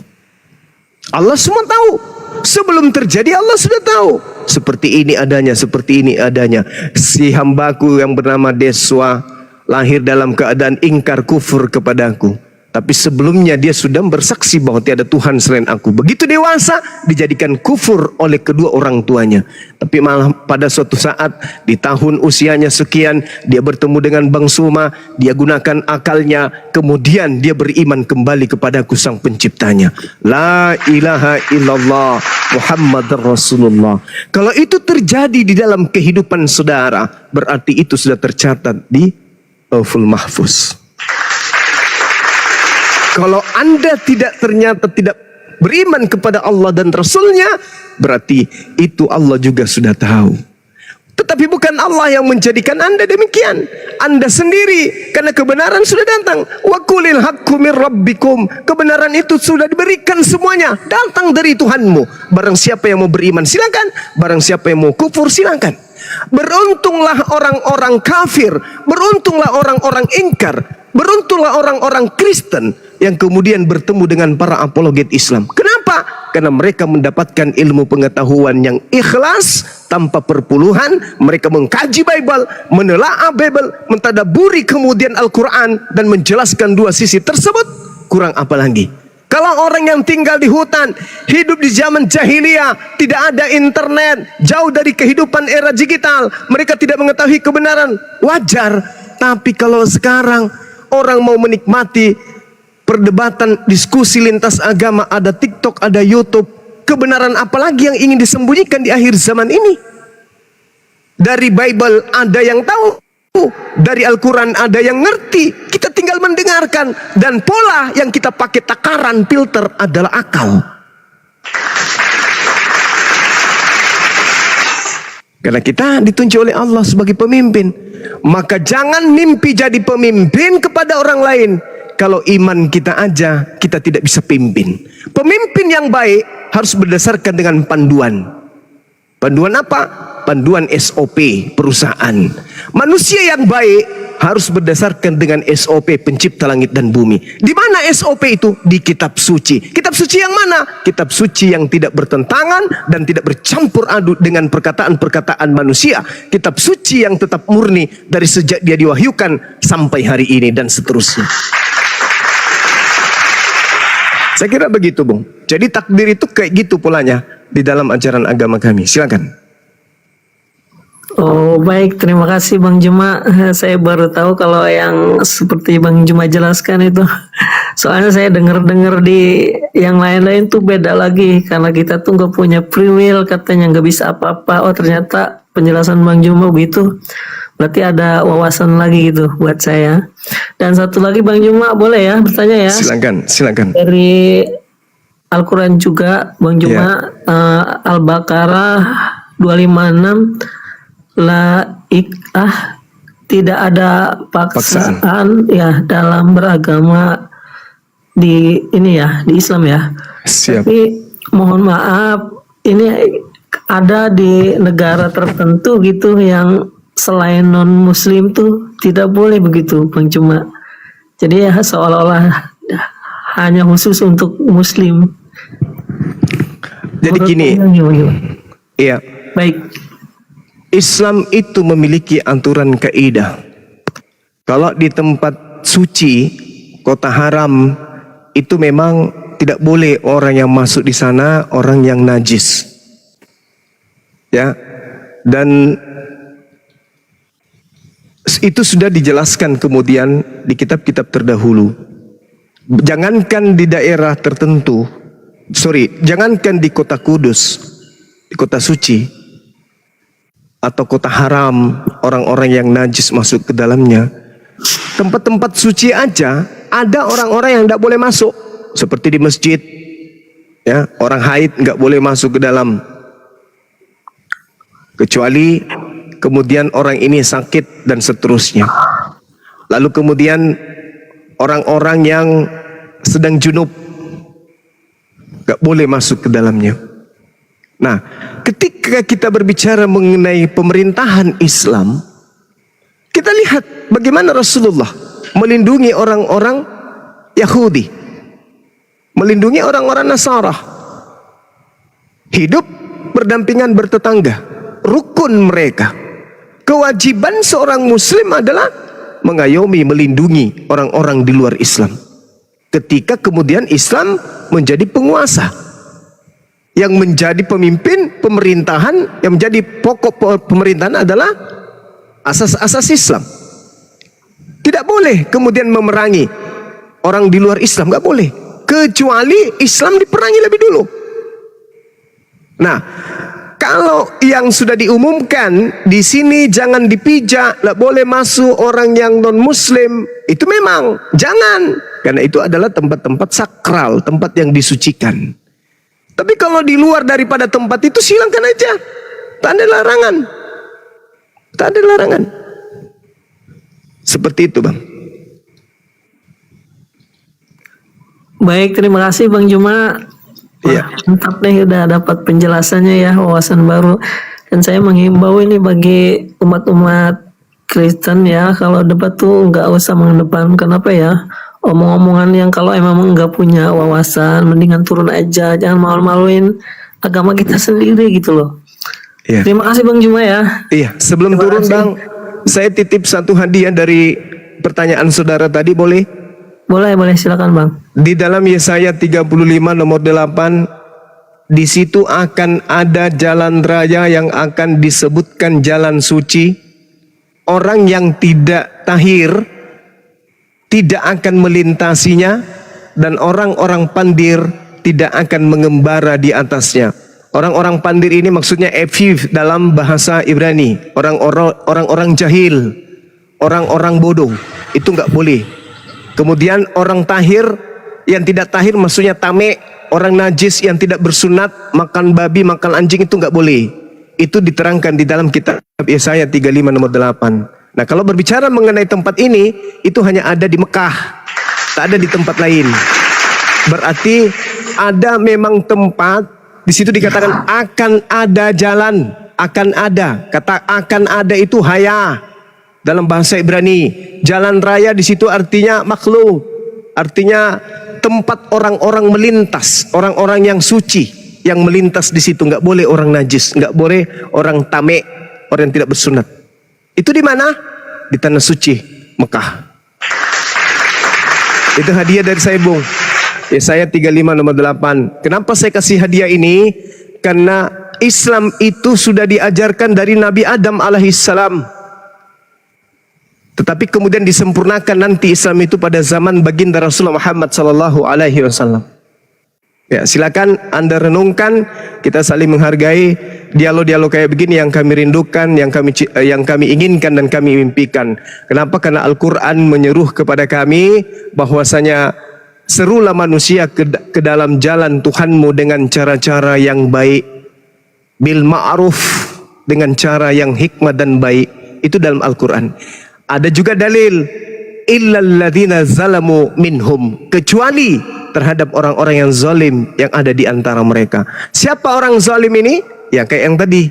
Allah semua tahu. Sebelum terjadi Allah sudah tahu. Seperti ini adanya, seperti ini adanya. Si hambaku yang bernama Deswa lahir dalam keadaan ingkar kufur kepadaku. Tapi sebelumnya dia sudah bersaksi bahwa tiada Tuhan selain aku. Begitu dewasa dijadikan kufur oleh kedua orang tuanya. Tapi malah pada suatu saat di tahun usianya sekian dia bertemu dengan Bang Suma. Dia gunakan akalnya. Kemudian dia beriman kembali kepadaku sang penciptanya. La ilaha illallah Muhammad Rasulullah. Kalau itu terjadi di dalam kehidupan saudara, berarti itu sudah tercatat di Lauhul Mahfuz. Kalau Anda ternyata tidak beriman kepada Allah dan Rasulnya, berarti itu Allah juga sudah tahu. Tetapi bukan Allah yang menjadikan Anda demikian. Anda sendiri, karena kebenaran sudah datang. Wa qulil haqqu mir rabbikum. Kebenaran itu sudah diberikan semuanya, datang dari Tuhanmu. Barang siapa yang mau beriman silakan, barang siapa yang mau kufur silakan. Beruntunglah orang-orang kafir, beruntunglah orang-orang ingkar, beruntunglah orang-orang Kristen yang kemudian bertemu dengan para apologet Islam. Kenapa? Karena mereka mendapatkan ilmu pengetahuan yang ikhlas tanpa perpuluhan. Mereka mengkaji Bible, menelaah Bible, mentadaburi kemudian Al-Quran dan menjelaskan dua sisi tersebut. Kurang apa lagi? Kalau orang yang tinggal di hutan, hidup di zaman jahiliyah, tidak ada internet, jauh dari kehidupan era digital, mereka tidak mengetahui kebenaran, wajar. Tapi kalau sekarang orang mau menikmati perdebatan, diskusi lintas agama, ada TikTok, ada YouTube, kebenaran apa lagi yang ingin disembunyikan di akhir zaman ini? Dari Bible ada yang tahu, dari Al-Quran ada yang ngerti. Kita tinggal mendengarkan, dan pola yang kita pakai takaran filter adalah akal. Karena kita ditunjuk oleh Allah sebagai pemimpin, maka jangan mimpi jadi pemimpin kepada orang lain. Kalau iman kita aja, kita tidak bisa pimpin. Pemimpin yang baik harus berdasarkan dengan panduan. Panduan apa? Panduan SOP perusahaan. Manusia yang baik harus berdasarkan dengan SOP pencipta langit dan bumi. Di mana SOP itu? Di kitab suci. Kitab suci yang mana? Kitab suci yang tidak bertentangan dan tidak bercampur aduk dengan perkataan-perkataan manusia. Kitab suci yang tetap murni dari sejak dia diwahyukan sampai hari ini dan seterusnya. Saya kira begitu, Bung. Jadi takdir itu kayak gitu polanya di dalam ajaran agama kami. Silakan. Oh baik, terima kasih Bang Juma. Saya baru tahu kalau yang seperti Bang Juma jelaskan itu. Soalnya saya dengar-dengar di yang lain-lain tuh beda lagi. Karena kita tuh nggak punya free will, katanya nggak bisa apa-apa. Oh ternyata penjelasan Bang Juma begitu. Berarti ada wawasan lagi gitu buat saya. Dan satu lagi Bang Juma, boleh ya bertanya ya? Silakan. Dari Al-Quran juga Bang Juma, Al-Baqarah 256, tidak ada paksaan ya dalam beragama di ini ya, di Islam ya. Siap. Tapi mohon maaf, ini ada di negara tertentu gitu yang selain non muslim tuh tidak boleh begitu Bang Juma. Jadi ya seolah-olah hanya khusus untuk muslim. Jadi gini, iya. Baik. Islam itu memiliki aturan kaidah. Kalau di tempat suci, kota haram, itu memang tidak boleh orang yang masuk di sana orang yang najis. Ya. Dan itu sudah dijelaskan kemudian di kitab-kitab terdahulu. Jangankan di daerah tertentu, jangankan di kota Kudus, di kota suci, atau kota haram, orang-orang yang najis masuk ke dalamnya. Tempat-tempat suci aja ada orang-orang yang tidak boleh masuk, seperti di masjid. Ya, orang haid nggak boleh masuk ke dalam, kecuali kemudian orang ini sakit dan seterusnya. Lalu kemudian orang-orang yang sedang junub nggak boleh masuk ke dalamnya. Nah, ketika kita berbicara mengenai pemerintahan Islam, kita lihat bagaimana Rasulullah melindungi orang-orang Yahudi, melindungi orang-orang Nasara, hidup berdampingan bertetangga, rukun mereka. Kewajiban seorang muslim adalah mengayomi, melindungi orang-orang di luar Islam. Ketika kemudian Islam menjadi penguasa, yang menjadi pemimpin pemerintahan, yang menjadi pokok pemerintahan adalah asas-asas Islam. Tidak boleh kemudian memerangi orang di luar Islam, nggak boleh, kecuali Islam diperangi lebih dulu. Nah, kalau yang sudah diumumkan di sini jangan dipijak, nggak boleh masuk orang yang non Muslim, itu memang jangan, karena itu adalah tempat-tempat sakral, tempat yang disucikan. Tapi kalau di luar daripada tempat itu silahkan aja, tak ada larangan, tak ada larangan. Seperti itu, Bang. Baik, terima kasih Bang Juma. Iya. Mantap deh, udah dapat penjelasannya ya, wawasan baru. Dan saya menghimbau ini bagi umat-umat Kristen ya, kalau debat tuh nggak usah mengedepankan apa ya, omong-omongan yang kalau emang nggak punya wawasan, mendingan turun aja, jangan malu-maluin agama kita sendiri gitu loh. Iya. Terima kasih Bang Juma ya. Iya, sebelum Terima turun kasih. Bang, saya titip satu hadiah dari pertanyaan saudara tadi, boleh? Boleh silakan Bang. Di dalam Yesaya 35 nomor 8, di situ akan ada jalan raya yang akan disebutkan jalan suci. Orang yang tidak tahir tidak akan melintasinya, dan orang-orang pandir tidak akan mengembara di atasnya. Orang-orang pandir ini maksudnya efif dalam bahasa Ibrani, orang-orang jahil, orang-orang bodoh, itu nggak boleh. Kemudian orang tahir, yang tidak tahir maksudnya tamek, orang najis yang tidak bersunat, makan babi, makan anjing, itu nggak boleh. Itu diterangkan di dalam kitab Yesaya 35 nomor 8. Nah, kalau berbicara mengenai tempat ini, itu hanya ada di Mekah, tak ada di tempat lain. Berarti ada memang tempat, di situ dikatakan akan ada jalan, akan ada. Kata akan ada itu haya dalam bahasa Ibrani. Jalan raya di situ artinya makhluk, artinya tempat orang-orang melintas, orang-orang yang suci yang melintas di situ. Nggak boleh orang najis, nggak boleh orang tamek, orang yang tidak bersunat. Itu di mana? Di tanah suci Mekah. Itu hadiah dari saya, Bung. Yesaya 35 nomor 8. Kenapa saya kasih hadiah ini? Karena Islam itu sudah diajarkan dari Nabi Adam alaihissalam. Tetapi kemudian disempurnakan nanti Islam itu pada zaman baginda Rasulullah Muhammad sallallahu alaihi wasallam. Ya, silakan Anda renungkan, kita saling menghargai dialog-dialog kayak begini yang kami rindukan, yang kami inginkan dan kami mimpikan. Kenapa? Karena Al-Qur'an menyeru kepada kami bahwasanya serulah manusia ke dalam jalan Tuhanmu dengan cara-cara yang baik, bil ma'ruf, dengan cara yang hikmah dan baik. Itu dalam Al-Qur'an. Ada juga dalil illal ladzina zalamu minhum, kecuali terhadap orang-orang yang zalim yang ada di antara mereka. Siapa orang zalim ini? Ya kayak yang tadi.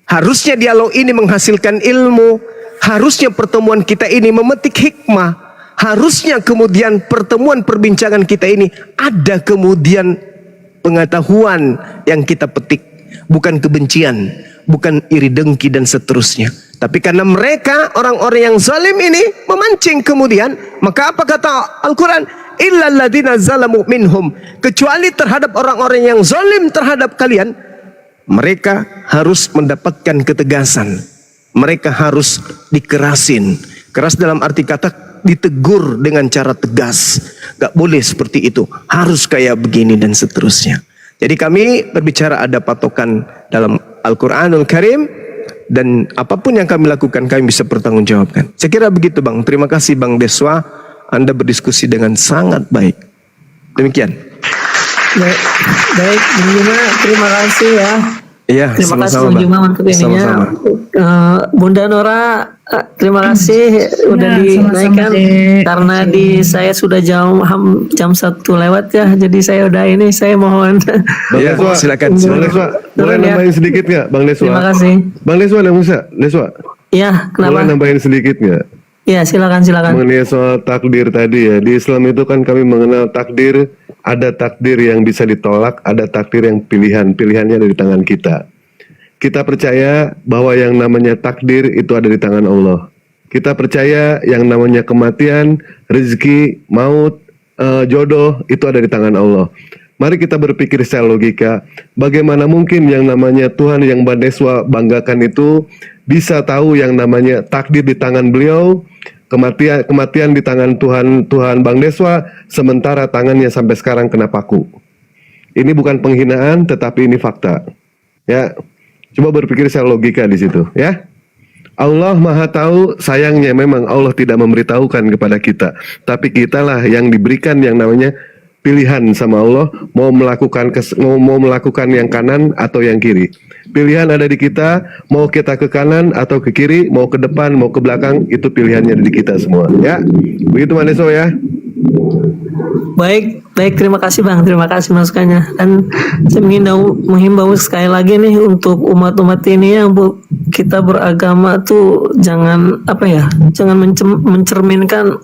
Harusnya dialog ini menghasilkan ilmu, harusnya pertemuan kita ini memetik hikmah, harusnya kemudian pertemuan perbincangan kita ini ada kemudian pengetahuan yang kita petik, bukan kebencian, bukan iri dengki dan seterusnya. Tapi karena mereka orang-orang yang zalim ini memancing kemudian, maka apa kata Al-Quran? Illal ladzina zalamu minhum, kecuali terhadap orang-orang yang zalim terhadap kalian, mereka harus mendapatkan ketegasan. Mereka harus dikerasin. Keras dalam arti kata ditegur dengan cara tegas. Gak boleh seperti itu, harus kayak begini dan seterusnya. Jadi kami berbicara ada patokan dalam Al-Quranul Karim, dan apapun yang kami lakukan kami bisa pertanggungjawabkan. Saya kira begitu Bang. Terima kasih Bang Deswa, Anda berdiskusi dengan sangat baik. Demikian. Baik, baik Bung Juma, terima kasih ya. Iya, Terima kasih sama-sama, Bung Bang. Juma mantap ininya. Sama-sama. Bunda Nora, terima kasih udah Ya, dinaikkan, sama-sama, Dek. karena di saya sudah jam 1 lewat ya, jadi saya udah ini, saya mohon. Bang Iya, Deswa, silakan. Bang Deswa, boleh Turun ya. nambahin sedikit nggak, Bang Deswa? Terima kasih. Bang Deswa, ada Musa, Deswa, Ya, boleh kenapa? nambahin sedikit nggak? Ya, silakan. Mengenai soal takdir tadi ya, di Islam itu kan kami mengenal takdir, ada takdir yang bisa ditolak, ada takdir yang pilihannya ada di tangan kita. Kita percaya bahwa yang namanya takdir itu ada di tangan Allah. Kita percaya yang namanya kematian, rezeki, maut, jodoh itu ada di tangan Allah. Mari kita berpikir secara logika, bagaimana mungkin yang namanya Tuhan yang Bang Deswa banggakan itu bisa tahu yang namanya takdir di tangan beliau, kematian di tangan Tuhan Bang Deswa, sementara tangannya sampai sekarang kena paku. Ini bukan penghinaan, tetapi ini fakta. Ya, coba berpikir secara logika di situ. Ya, Allah Maha Tahu. Sayangnya memang Allah tidak memberitahukan kepada kita, tapi kitalah yang diberikan yang namanya pilihan sama Allah, mau melakukan yang kanan atau yang kiri. Pilihan ada di kita, mau kita ke kanan atau ke kiri, mau ke depan, mau ke belakang, itu pilihannya ada di kita semua. Ya, begitu Mas Deso ya. Baik, terima kasih Bang, terima kasih masukannya. Dan saya menghimbau sekali lagi nih untuk umat-umat ini ya, kita beragama tuh jangan jangan mencerminkan,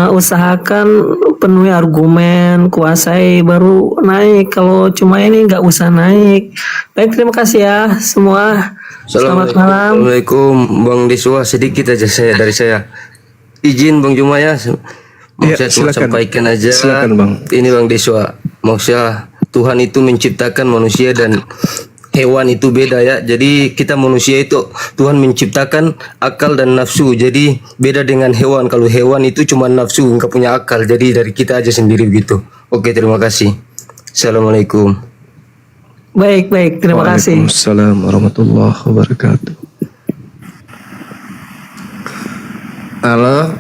usahakan penuhi argumen, kuasai baru naik. Kalau cuma ini nggak usah naik. Baik, terima kasih ya semua. Selamat malam. Assalamualaikum Bang Deswa, sedikit aja dari saya. Izin Bang Juma ya. Mau Ya, saya cuma silakan. sampaikan aja. Silakan, Bang. Ini Bang Deswa. Maksudnya Tuhan itu menciptakan manusia dan hewan itu beda ya. Jadi kita manusia itu Tuhan menciptakan akal dan nafsu. Jadi beda dengan hewan. Kalau hewan itu cuma nafsu, nggak punya akal. Jadi dari kita aja sendiri begitu. Oke, terima kasih. Assalamualaikum. Baik, terima kasih. Waalaikumsalam warahmatullahi wabarakatuh. Halo,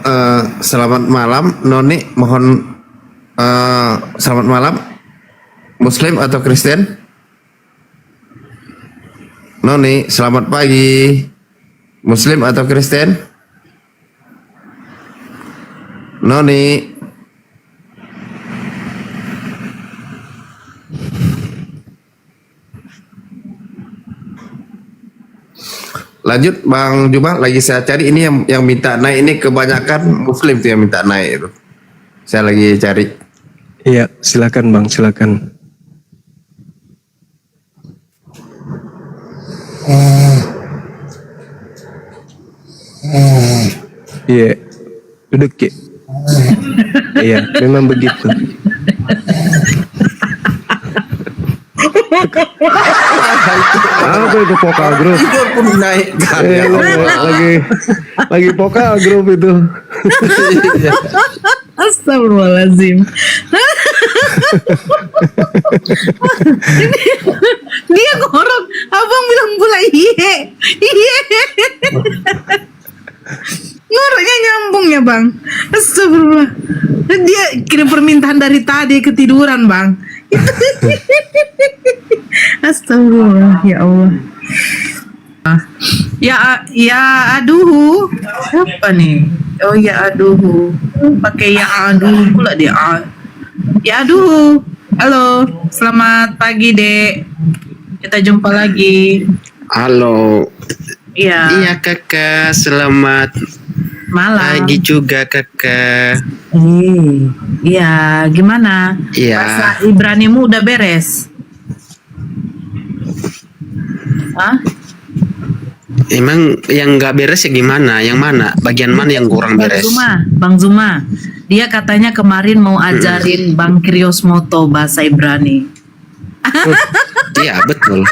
selamat malam Noni, mohon selamat malam. Muslim atau Kristen? Noni, selamat pagi. Muslim atau Kristen? Noni. Lanjut Bang Juma, lagi saya cari ini yang minta naik ini kebanyakan Muslim tuh yang minta naik itu. Saya lagi cari. Iya, silakan Bang, silakan. Iya, duduk Ki. Iya, memang begitu. Apa itu vokal grup? Tidur pun naik kan. Lagi vokal grup itu. Astagfirullahaladzim. Dia ngorok, abang bilang pula iye. Ngoroknya nyambung ya bang. Astagfirullah. Dia kirim permintaan dari tadi ketiduran bang. Astagfirullah ya Allah. Ya aduh. Siapa nih? Oh ya aduh. Pakai ya aduh pula dia. Ya aduh. Halo, selamat pagi Dek. Kita jumpa lagi. Halo. Iya. Iya kakak, selamat Malam. pagi juga kakak. Iya, gimana? Iya. Bahasa Ibranimu udah beres? Hah? Emang yang nggak beres ya gimana? Yang mana? Bagian mana yang kurang beres? Bang Zuma, dia katanya kemarin mau ajarin Bang Krios Moto bahasa Ibrani. Iya betul.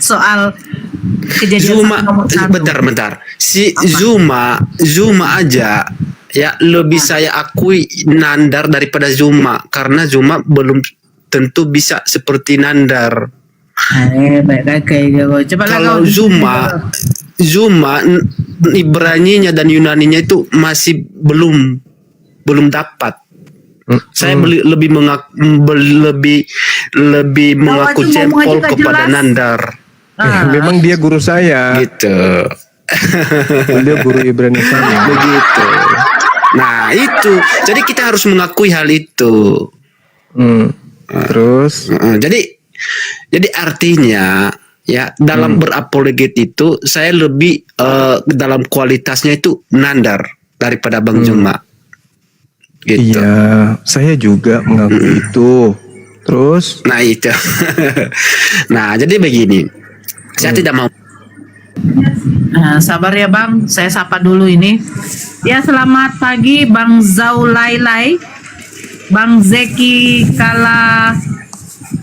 Soal kejadian Zuma, nomor 1. bentar. Si Zuma aja ya lebih saya akui Nandar daripada Zuma karena Zuma belum tentu bisa seperti Nandar. Baik kayak coba Kalau Zuma Ibraninya dan Yunaninya itu masih belum dapat. Saya lebih mengaku aja jempol kita kepada jelas. Nandar. Memang dia guru saya. Gitu. Dia guru Ibrani saya. Begitu. Nah, itu. Jadi kita harus mengakui hal itu. Terus Jadi artinya ya dalam berapologet itu saya lebih dalam kualitasnya itu Nandar daripada Bang Zuma. Gitu. iya, saya juga mengakui itu. Terus Nah itu. Nah jadi begini. Saya tidak mau. Sabar ya Bang, saya sapa dulu ini. Ya selamat pagi Bang Zaulailai, Bang Zeki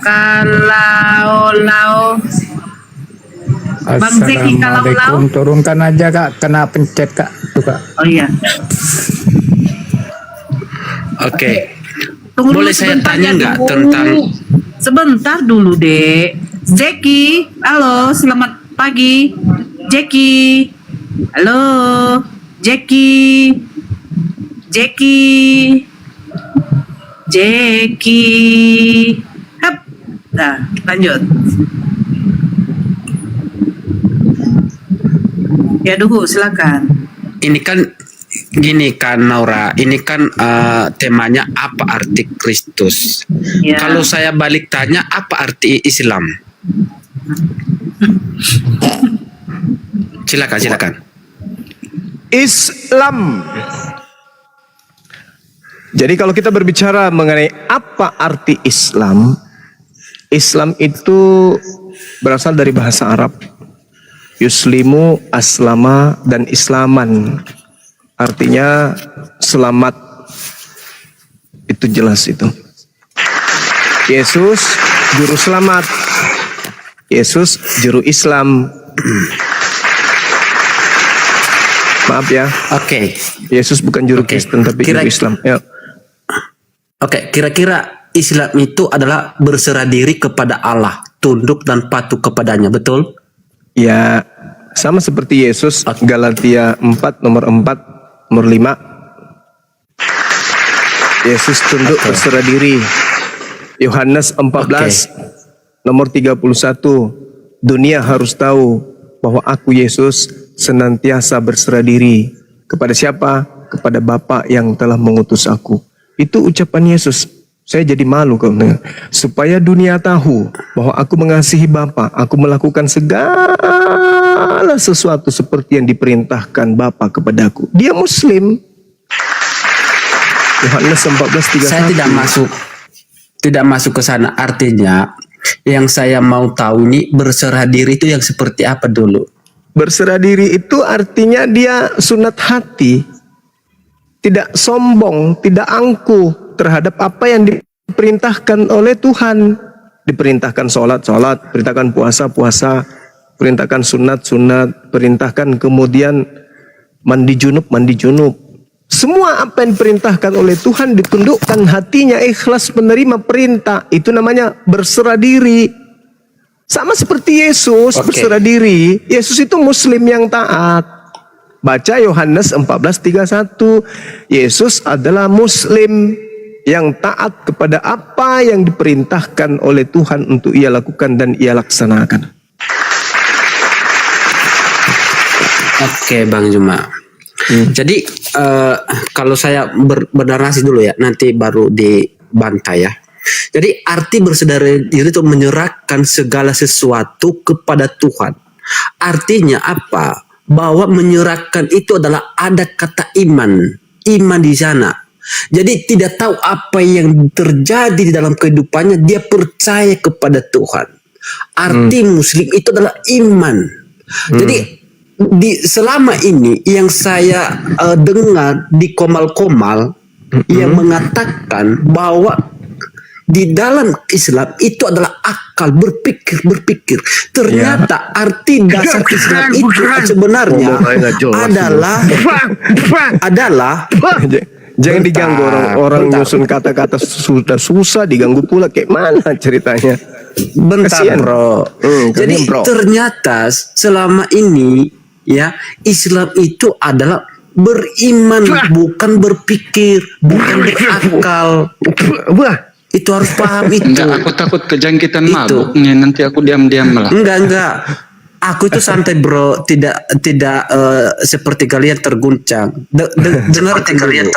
Kalaolao, Bang Zeki Kalaolao. Turunkan aja kak, kena pencet kak. Tuh, kak. Oh iya. Oke. Tunggu dulu Boleh saya sebentar tanya ya, nggak dulu. tentang Sebentar dulu Dek. Zeki, halo, selamat pagi. Jeki, halo, Jeki, Hap, nah lanjut. Ya Duhu, silakan. ini kan gini kan Naura, ini kan temanya apa arti Kristus? Ya. Kalau saya balik tanya apa arti Islam? Silakan. Islam. Jadi kalau kita berbicara mengenai apa arti Islam, Islam itu berasal dari bahasa Arab. Yuslimu, aslama, dan islaman. Artinya selamat. Itu jelas itu. Yesus juru selamat. Yesus juru Islam. Maaf ya. Oke. Yesus bukan juru Oke. Kristen tapi juru Islam. Ya. Oke, kira-kira Islam itu adalah berserah diri kepada Allah, tunduk dan patuh kepadanya, betul? Ya, sama seperti Yesus, Galatia 4 nomor 4 nomor 5. Yesus tunduk berserah diri. Yohanes 14 nomor 31. Dunia harus tahu bahwa aku Yesus senantiasa berserah diri. Kepada siapa? Kepada Bapa yang telah mengutus aku. Itu ucapan Yesus. Saya jadi malu kalau mendengar. Supaya dunia tahu bahwa aku mengasihi Bapa, aku melakukan segala sesuatu seperti yang diperintahkan Bapa kepadaku. Dia Muslim. Yohanes 14:31. Saya tidak masuk ke sana. Artinya yang saya mau tahu ini berserah diri itu yang seperti apa dulu? Berserah diri itu artinya dia sunat hati. tidak sombong, tidak angkuh terhadap apa yang diperintahkan oleh Tuhan. Diperintahkan sholat, perintahkan puasa, perintahkan sunat, perintahkan kemudian mandi junub. Semua apa yang diperintahkan oleh Tuhan ditundukkan hatinya, ikhlas menerima perintah. Itu namanya berserah diri. Sama seperti Yesus berserah diri. Yesus itu muslim yang taat. Baca Yohanes 14:31. Yesus adalah muslim yang taat kepada apa yang diperintahkan oleh Tuhan untuk ia lakukan dan ia laksanakan. Oke, Bang Juma. Jadi kalau saya bernarasi dulu ya, nanti baru dibantah ya. Jadi arti bersaudara diri itu menyerahkan segala sesuatu kepada Tuhan. Artinya apa? Bahwa menyerahkan itu adalah ada kata iman di sana. Jadi tidak tahu apa yang terjadi di dalam kehidupannya, dia percaya kepada Tuhan. Arti muslim itu adalah iman. Jadi selama ini yang saya dengar di komal-komal yang mengatakan bahwa di dalam Islam itu adalah akal, berpikir. Ternyata arti dasar Islam itu sebenarnya adalah jangan diganggu orang nyusun kata-kata sudah susah diganggu pula, kayak mana ceritanya? Bentar, Kasian. bro. Jadi ternyata selama ini ya Islam itu adalah beriman, bukan berpikir, bukan berakal. Itu harus paham itu. Enggak, aku takut kejangkitan mabuk nih, nanti aku diam-diam malah. Enggak. Aku itu santai, bro. Tidak seperti kalian terguncang. Dengar kalian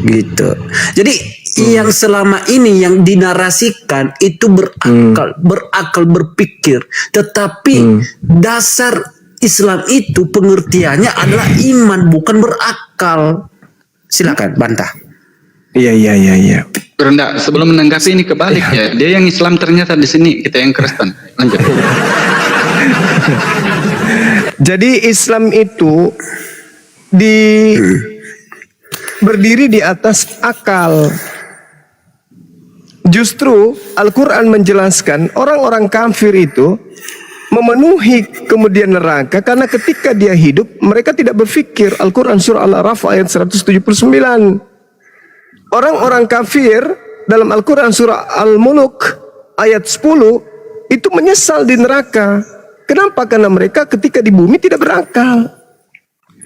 gitu. Jadi yang selama ini yang dinarasikan itu berakal berpikir, tetapi dasar Islam itu pengertiannya adalah iman, bukan berakal. Silakan bantah. Iya. Rendah, sebelum menanggapi ini kebalik ya. Dia yang Islam ternyata di sini, kita yang Kristen. Lanjut. Jadi Islam itu berdiri di atas akal. Justru Al-Quran menjelaskan orang-orang kafir itu memenuhi kemudian neraka karena ketika dia hidup mereka tidak berpikir. Al-Quran surah Al-Araf ayat 179. Orang-orang kafir dalam Al-Quran surah Al-Muluk ayat 10 itu menyesal di neraka. Kenapa? Karena mereka ketika di bumi tidak berakal.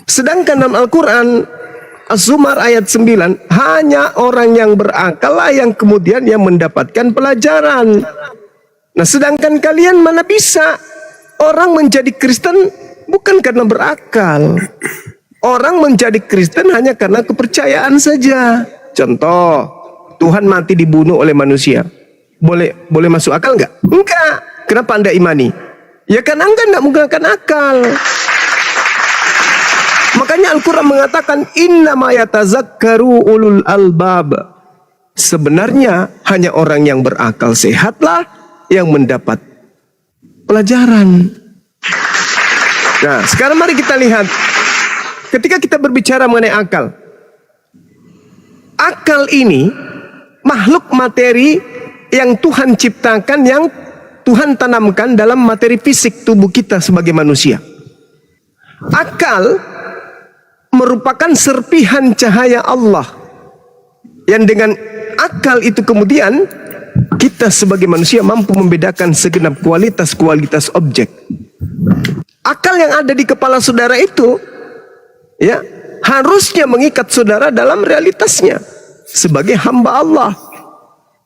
Sedangkan dalam Al-Quran Az-Zumar ayat 9, hanya orang yang berakal lah yang kemudian yang mendapatkan pelajaran. Nah, sedangkan kalian mana bisa orang menjadi Kristen bukan karena berakal. Orang menjadi Kristen hanya karena kepercayaan saja. Contoh, Tuhan mati dibunuh oleh manusia. Boleh masuk akal enggak? Enggak. Kenapa Anda imani? Ya kan Anda enggak menggunakan akal. Makanya Al-Quran mengatakan innama yatazakkaru ulul albab. Sebenarnya hanya orang yang berakal sehatlah yang mendapat pelajaran. Nah, sekarang mari kita lihat. Ketika kita berbicara mengenai akal, akal ini makhluk materi yang Tuhan ciptakan, yang Tuhan tanamkan dalam materi fisik tubuh kita sebagai manusia. Akal merupakan serpihan cahaya Allah yang dengan akal itu kemudian kita sebagai manusia mampu membedakan segenap kualitas-kualitas objek. Akal yang ada di kepala saudara itu ya harusnya mengikat saudara dalam realitasnya sebagai hamba Allah.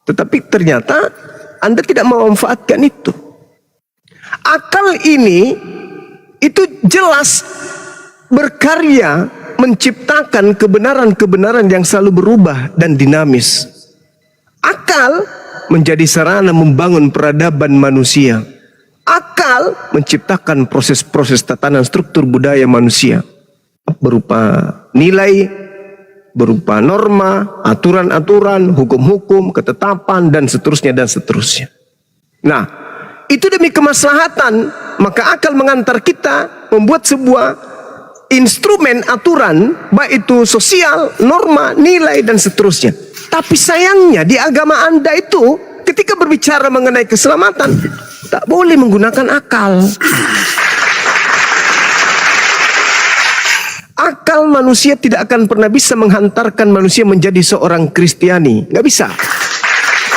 Tetapi ternyata Anda tidak memanfaatkan itu. Akal ini itu jelas berkarya menciptakan kebenaran-kebenaran yang selalu berubah dan dinamis. Akal menjadi sarana membangun peradaban manusia. Akal menciptakan proses-proses tatanan struktur budaya manusia berupa nilai, berupa norma, aturan-aturan, hukum-hukum, ketetapan, dan seterusnya dan seterusnya. Nah, itu demi kemaslahatan, maka akal mengantar kita membuat sebuah instrumen aturan, baik itu sosial, norma, nilai dan seterusnya. Tapi sayangnya di agama Anda itu ketika berbicara mengenai keselamatan tak boleh menggunakan akal. Akal manusia tidak akan pernah bisa menghantarkan manusia menjadi seorang Kristiani. Nggak bisa.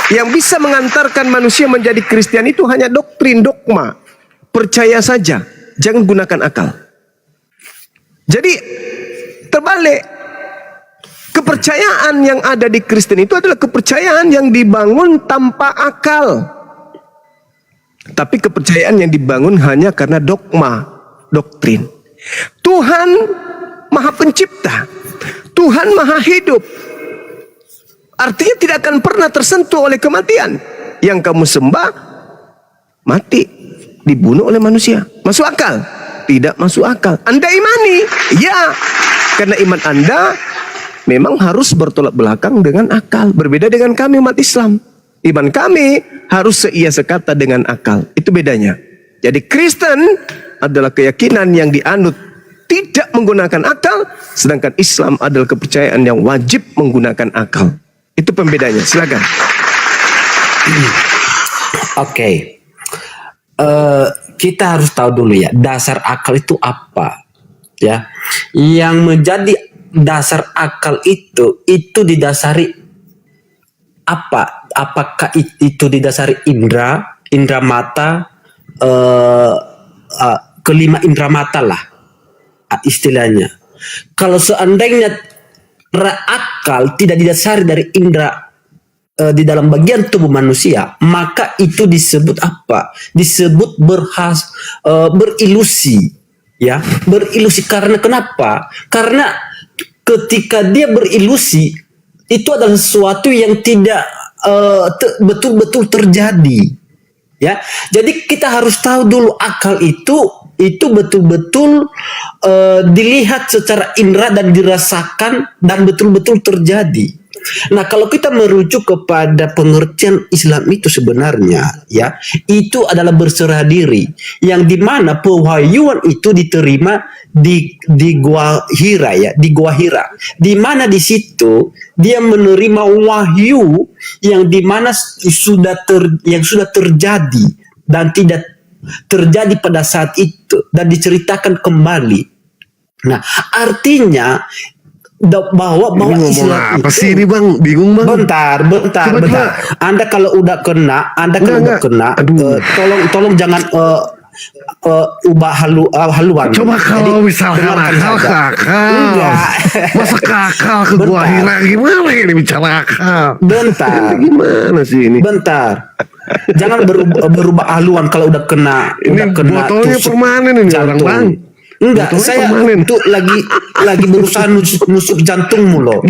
Yang bisa mengantarkan manusia menjadi Kristiani itu hanya doktrin, dogma. Percaya saja, jangan gunakan akal. Jadi terbalik. Kepercayaan yang ada di Kristen itu adalah kepercayaan yang dibangun tanpa akal. Tapi kepercayaan yang dibangun hanya karena dogma, doktrin. Tuhan Maha Pencipta, Tuhan Maha Hidup. Artinya tidak akan pernah tersentuh oleh kematian. Yang kamu sembah mati, dibunuh oleh manusia. Masuk akal? Tidak masuk akal. Anda imani? Ya, karena iman Anda memang harus bertolak belakang dengan akal. Berbeda dengan kami umat Islam. Iman kami harus seia sekata dengan akal. Itu bedanya. Jadi Kristen adalah keyakinan yang dianut tidak menggunakan akal, sedangkan Islam adalah kepercayaan yang wajib menggunakan akal. Itu pembedanya. Silakan. Oke. Kita harus tahu dulu ya, dasar akal itu apa? Ya. Yang menjadi dasar akal itu didasari apa? Apakah itu didasari indra mata, kelima indra mata lah istilahnya. Kalau seandainya akal tidak didasari dari indra di dalam bagian tubuh manusia, maka itu disebut apa? Disebut berilusi, ya, berilusi. Karena kenapa? Karena ketika dia berilusi, itu adalah sesuatu yang tidak betul-betul terjadi, ya. Jadi kita harus tahu dulu akal itu betul-betul dilihat secara indera dan dirasakan dan betul-betul terjadi. Nah, kalau kita merujuk kepada pengertian Islam itu sebenarnya, ya, itu adalah berserah diri, yang dimana pewahyuan itu diterima di Gua Hira, ya, di Gua Hira, di mana di situ dia menerima wahyu yang dimana sudah terjadi dan tidak terjadi pada saat itu dan diceritakan kembali. Nah, artinya bahwa Islam apa sih ini Bang? Bingung Bang. Bentar. Anda kalau udah kena, tolong jangan ubah haluan. Coba kalau misalkan akal. Masa akal ke Gua Hira gimana ini bicara akal? Bentar. Gimana sih ini? Bentar. Jangan berubah haluan kalau udah kena. Ini botolnya permanen ini orang Bang. Enggak, saya itu lagi berusaha nusuk jantungmu loh.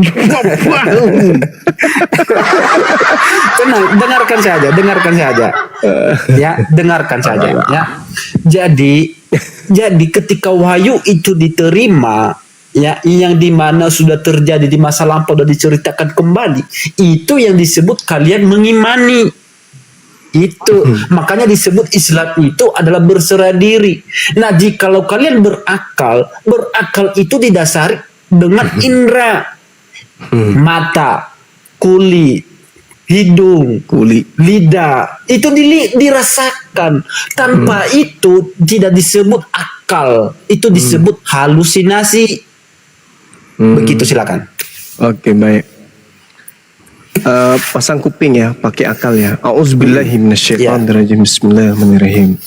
Tenang, dengarkan saja. Ya, dengarkan saja. Ya. Jadi ketika wahyu itu diterima, ya, yang dimana sudah terjadi di masa lampau dan diceritakan kembali, itu yang disebut kalian mengimani. Itu makanya disebut Islam itu adalah berserah diri. Nah, jikalau kalian berakal itu didasari dengan indera, mata, kulit, hidung, lidah, itu dirasakan. Tanpa itu tidak disebut akal, itu disebut halusinasi. Begitu, silakan. Oke, baik. Pasang kuping ya, pakai akal ya. A'udzubillahi minasyaitonirrajim. Bismillahirrahmanirrahim.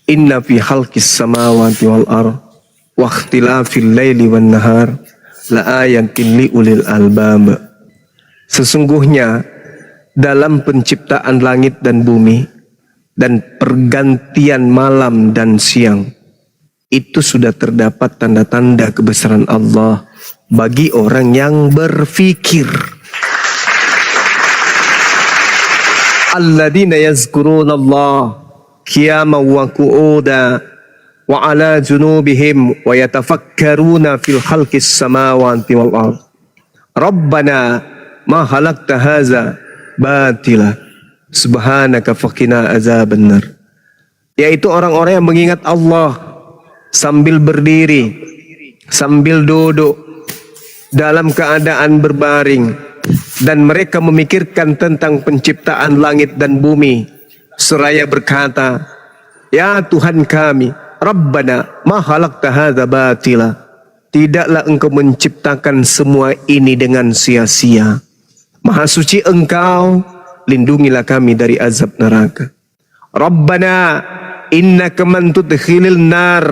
Inna fi khalqis samawati wal ardh wa ikhtilafil laili wan nahar la ayatin li ulil albab. Sesungguhnya dalam penciptaan langit dan bumi dan pergantian malam dan siang itu sudah terdapat tanda-tanda kebesaran Allah bagi orang yang berfikir. Alladzina yazkuruna Allah qiyaman wa qu'udan wa ala junubihim wa yatafakkaruna fil khalqis samawati wal ardh. Rabbana ma khalaqta hadza batila subhanaka faqina azabannar. Yaitu orang-orang yang mengingat Allah sambil berdiri, sambil duduk, dalam keadaan berbaring, dan mereka memikirkan tentang penciptaan langit dan bumi, seraya berkata, "Ya Tuhan kami, Rabbana ma khalaqta hadza batila." Tidaklah Engkau menciptakan semua ini dengan sia-sia. Maha suci Engkau, lindungilah kami dari azab neraka. Rabbana innaka man tudkhilil nar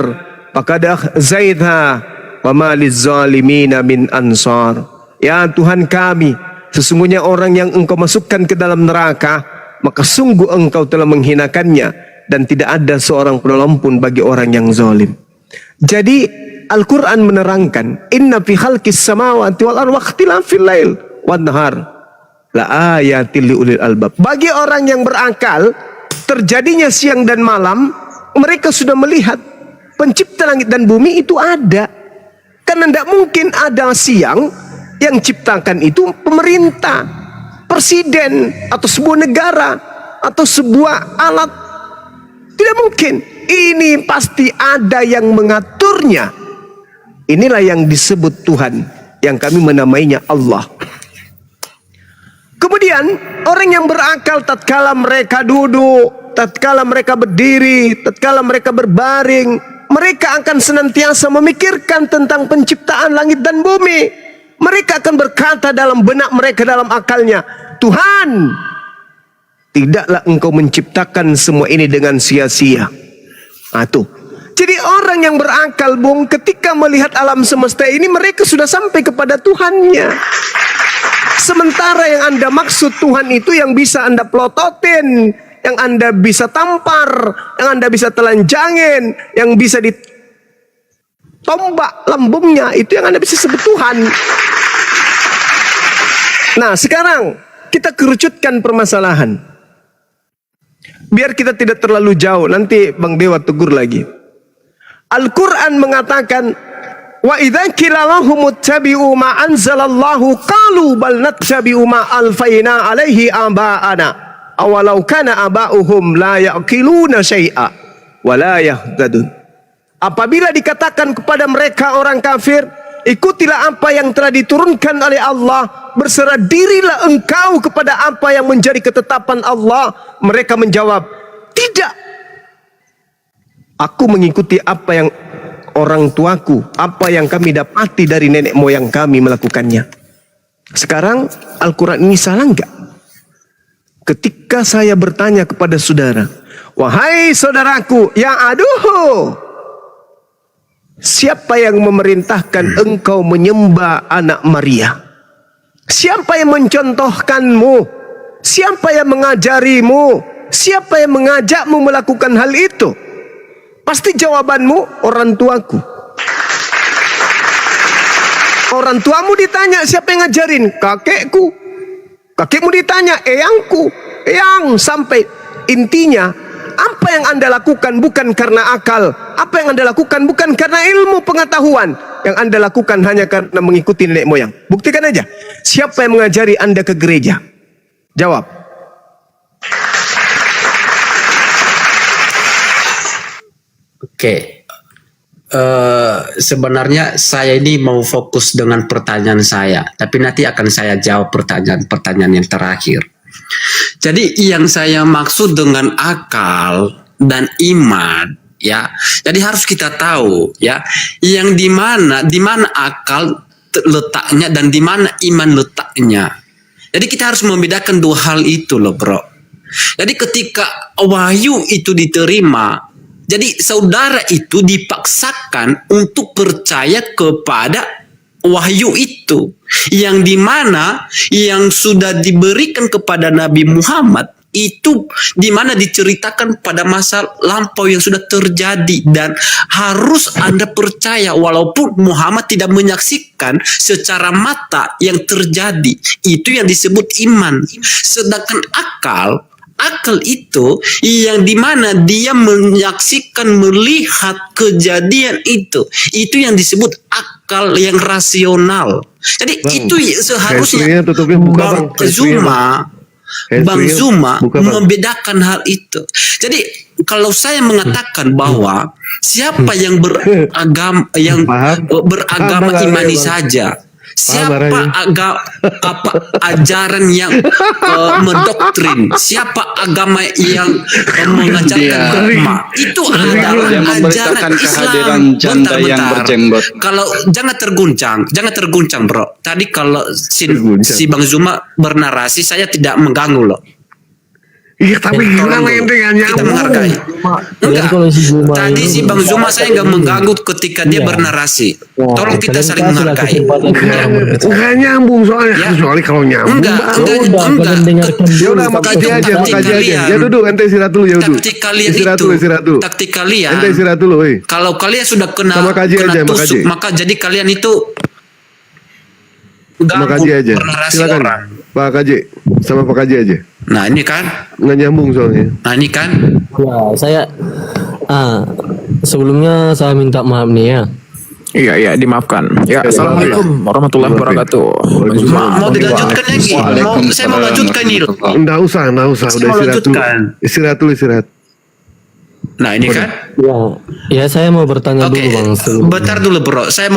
faqad akhzaitha wa ma lizzalimina min ansar. Ya Tuhan kami, sesungguhnya orang yang Engkau masukkan ke dalam neraka, maka sungguh Engkau telah menghinakannya, dan tidak ada seorang penolong pun bagi orang yang zalim. Jadi Al-Quran menerangkan, inna fi khalqis samawati wal ardi wa ikhtilafil lail wan nahar la ayatil liulil albab. Bagi orang yang berakal, terjadinya siang dan malam, mereka sudah melihat pencipta langit dan bumi itu ada. Karena tidak mungkin ada siang yang ciptakan itu pemerintah, presiden, atau sebuah negara, atau sebuah alat. Tidak mungkin. Ini pasti ada yang mengaturnya. Inilah yang disebut Tuhan, yang kami menamainya Allah. Kemudian orang yang berakal tatkala mereka duduk, tatkala mereka berdiri, tatkala mereka berbaring, mereka akan senantiasa memikirkan tentang penciptaan langit dan bumi. Mereka akan berkata dalam benak mereka, dalam akalnya, Tuhan, tidaklah Engkau menciptakan semua ini dengan sia-sia. Jadi orang yang berakal, Bung, ketika melihat alam semesta ini, mereka sudah sampai kepada Tuhannya. Sementara yang Anda maksud Tuhan itu yang bisa Anda pelototin, yang Anda bisa tampar, yang Anda bisa telanjangin, yang bisa ditombak lambungnya, itu yang Anda bisa sebut Tuhan. Nah, sekarang kita kerucutkan permasalahan. Biar kita tidak terlalu jauh, nanti Bang Dewa tegur lagi. Al-Quran mengatakan, wa idza qila lahum ittabi'u ma anzalallahu qalu bal nattabi'u ma alfaina alaihi aba'ana awalau kana aba'uhum la ya'qiluna syai'a wa la yahtadun. Apabila dikatakan kepada mereka orang kafir, ikutilah apa yang telah diturunkan oleh Allah, berserah dirilah engkau kepada apa yang menjadi ketetapan Allah. Mereka menjawab, tidak. Aku mengikuti apa yang orang tuaku, apa yang kami dapati dari nenek moyang kami melakukannya. Sekarang Al-Quran ini salah enggak? Ketika saya bertanya kepada saudara, wahai saudaraku, ya aduh, siapa yang memerintahkan engkau menyembah anak Maria? Siapa yang mencontohkanmu? Siapa yang mengajarimu? Siapa yang mengajakmu melakukan hal itu? Pasti jawabanmu, orang tuaku. Orang tuamu ditanya, siapa yang ngajarin? Kakekku. Kakekmu ditanya, eyangku. Eyang, sampai intinya, apa yang Anda lakukan bukan karena akal. Apa yang Anda lakukan bukan karena ilmu pengetahuan. Yang Anda lakukan hanya karena mengikuti nenek moyang. Buktikan aja. Siapa yang mengajari Anda ke gereja? Jawab. Oke, sebenarnya saya ini mau fokus dengan pertanyaan saya, tapi nanti akan saya jawab pertanyaan yang terakhir. Jadi yang saya maksud dengan akal dan iman, ya, jadi harus kita tahu, ya, yang di mana akal letaknya dan di mana iman letaknya. Jadi kita harus membedakan dua hal itu loh, bro. Jadi ketika wahyu itu diterima, jadi saudara itu dipaksakan untuk percaya kepada wahyu itu, yang dimana yang sudah diberikan kepada Nabi Muhammad itu, dimana diceritakan pada masa lampau yang sudah terjadi, dan harus Anda percaya walaupun Muhammad tidak menyaksikan secara mata yang terjadi. Itu yang disebut iman. Sedangkan akal itu yang dimana dia menyaksikan, melihat kejadian itu yang disebut akal yang rasional. Jadi bang, itu seharusnya Bang Zuma membedakan hal itu. Jadi kalau saya mengatakan bahwa siapa yang beragama imani saja, siapa ajaran yang mendoktrin, siapa agama yang mengajarkan dogma, itu adalah Yang ajaran memberitakan kehadiran Islam. janda yang berjenggot. Kalau jangan terguncang bro. Tadi kalau si Bang Zuma bernarasi, saya tidak mengganggu loh. Iya tapi gimana ente nggak Kita nyambung? menghargai. Enggak. kalau si Zuma Tadi ini- si Bang Zuma saya nggak mengganggu ketika dia bernarasi. Tolong kita saling menghargai. Nggak nyambung soalnya. Ya. Kecuali kalau nyambung. Enggak. Ya udah makaji aja, Taktik makaji aja. kalian. Ya duduk, ente istirahat dulu ya duduk. Taktik kalian Istirahat itu. dulu, istirahat dulu. Taktik kalian. Ente istirahat dulu, woi. Kalau kalian sudah kena Sama kaji aja, tusuk, makaji. maka jadi kalian itu Sama ganggu kaji aja. bernarasi Silakan. orang. Pak Kaji, sama Pak Kaji aja. Nah ini kan, Nggak nyambung soalnya. Ya, saya sebelumnya saya minta maaf nih ya. Iya, dimaafkan. Ya, assalamualaikum warahmatullahi wabarakatuh. mau dilanjutkan lagi? Saya mau lanjutkan ini loh. Nggak usah. Saya Udah mau istirahat dulu. lanjutkan. Istirahat dulu, istirahat. Nah ini kan, Ya saya mau bertanya oke, dulu Bang. bentar dulu bro, saya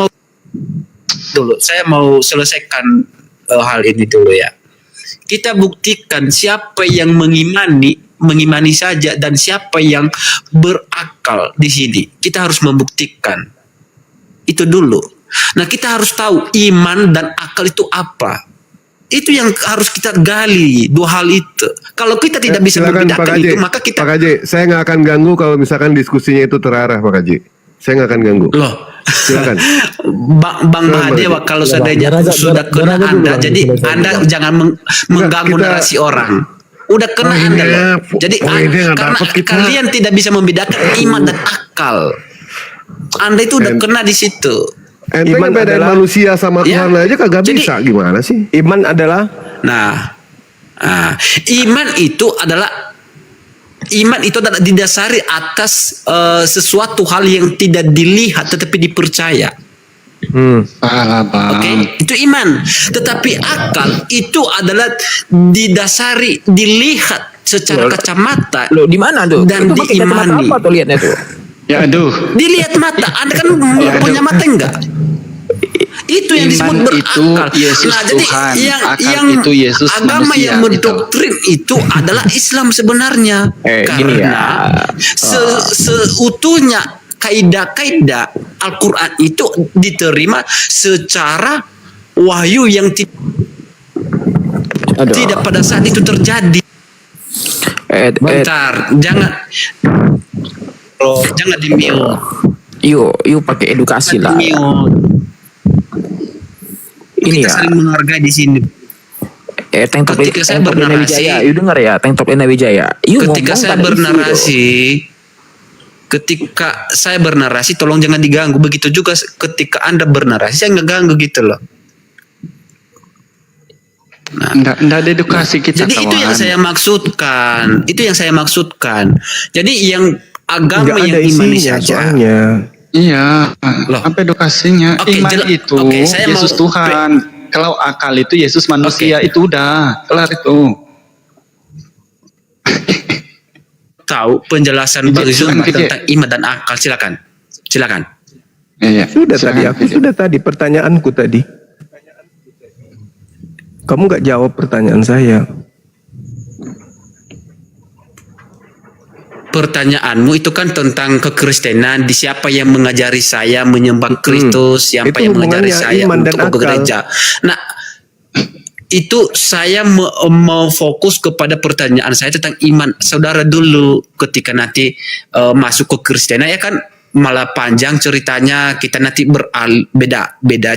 mau selesaikan hal ini dulu ya. Kita buktikan siapa yang mengimani saja dan siapa yang berakal di sini. Kita harus membuktikan itu dulu. Nah kita harus tahu iman dan akal itu apa. Itu yang harus kita gali, dua hal itu. Kalau kita tidak bisa Silakan, membedakan Pak Kaji. itu, maka kita Pak Kaji, saya nggak akan ganggu kalau misalkan diskusinya itu terarah, Pak Kaji. Saya nggak akan ganggu. loh. Silakan. Bang Mahadewa, kalau seandainya sudah kena Anda, jadi Anda jangan mengganggu kita- narasi orang. Udah kena Anda loh. Jadi poinnya nggak karena dapat kita. kalian tidak bisa membedakan iman dan akal. Anda itu udah kena di situ. Ente Iman ngebedain adalah- manusia sama Ya. Tuhan aja kagak Jadi- bisa. Gimana sih? Iman adalah Iman itu adalah didasari atas sesuatu hal yang tidak dilihat tetapi dipercaya. Salah bang. Oke, itu iman. Tetapi akal itu adalah dilihat secara kacamata Loh, di mana tuh? dan Itu pakai kacamata diimani. apa tuh lihatnya tuh? Ya aduh. Dilihat mata. Anda kan punya mata enggak? Itu yang disebut Iman itu berakal. Yesus Jadi Tuhan. Akal yang itu Yesus agama manusia, yang mendoktrin itu adalah Islam sebenarnya. Gini ya. Karena seutuhnya kaidah-kaidah Al-Quran itu diterima secara wahyu yang tidak pada saat itu terjadi. Bentar, jangan di mute. Yuk pakai edukasi lah. Ini Kita ya. saling menghargai di sini. Tank Top Ketika saya Lena bernarasi- Wijaya. Yuk dengar ya, Tank Top Lena Wijaya. Yuk Ketika ngomong saya pada isi bernarasi, ketika saya bernarasi, tolong jangan diganggu. Begitu juga ketika Anda bernarasi, saya nggak ganggu gitu loh. Nggak ada edukasi kita. Jadi itu yang saya maksudkan. Itu yang saya maksudkan. Jadi yang agama nggak ada yang imani isinya saja. soalnya. Iya. Loh. Apa edukasinya? Oke, Iman itu oke, saya Yesus mau- Tuhan. Kalau akal itu Yesus manusia, itu udah kelar itu. Tahu penjelasan Bang Silakan, Zuma Kiki. tentang iman dan akal. Silakan. Iya. Sudah tadi pertanyaanku tadi. Kamu nggak jawab pertanyaan saya. Pertanyaanmu itu kan tentang kekristenan. Di siapa yang mengajari saya menyembah Kristus, siapa Itu yang mengajari hubungannya saya iman dan untuk akal. begereja. Nah, itu saya mau fokus kepada pertanyaan saya tentang iman. Saudara dulu ketika nanti masuk ke Kristenan ya kan malah panjang ceritanya, kita nanti beda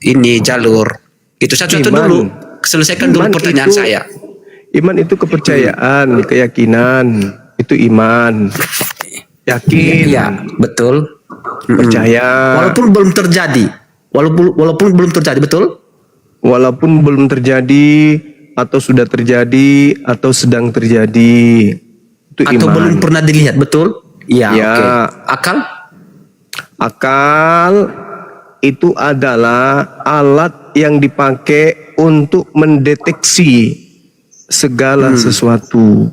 ini jalur. Itu satu-satu Iman. dulu. Selesaikan dulu Iman pertanyaan itu- saya. Iman itu kepercayaan, keyakinan. Itu iman. Yakin. Iya, betul. Percaya. Walaupun belum terjadi. Walaupun belum terjadi, betul? Walaupun belum terjadi atau sudah terjadi atau sedang terjadi. Itu Atau iman. belum pernah dilihat, betul? Iya, Ya. oke. Akal? Akal itu adalah alat yang dipakai untuk mendeteksi segala sesuatu,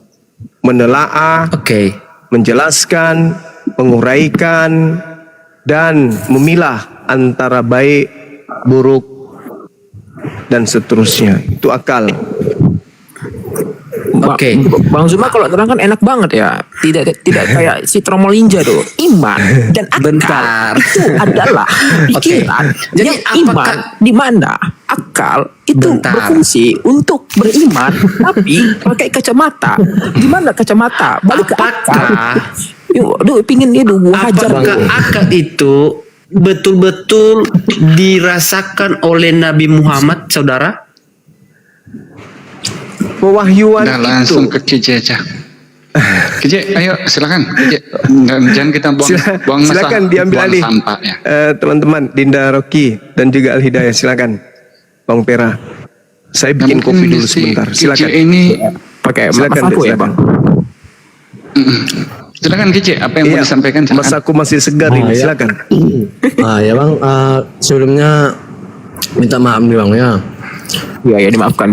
menelaah, Oke. menjelaskan, menguraikan, dan memilah antara baik, buruk, dan seterusnya. Itu akal. Oke. Bang Zuma kalau terang kan enak banget ya. Tidak kayak si Tromolinja tuh. Iman dan akal itu adalah pikiran. Jadi yang apakah- iman di mana akal itu berfungsi untuk beriman tapi pakai kacamata. Di mana kacamata? Balik ke akal. Yuk, pingin dia gua hajar. Apakah akal itu betul-betul dirasakan oleh Nabi Muhammad, saudara? Pewahyuan Udah itu. langsung ke KJ aja. KJ, ayo silakan. KJ, jangan kita buang masa, Silakan diambil buang alih. sampah ya. Teman-teman Dinda Rocky dan juga Al Hidayah, silakan. Bang Pera. Saya bikin Mungkin kopi dulu si sebentar. KJ Silakan. ini Pakai Silakan, maaf aku ya, silakan. Bang. silakan KJ, apa yang mau Iya, disampaikan? Silakan. Masa aku masih segar ini, silakan. Ya bang, sebelumnya minta maaf nih bang ya. Ya dimaafkan.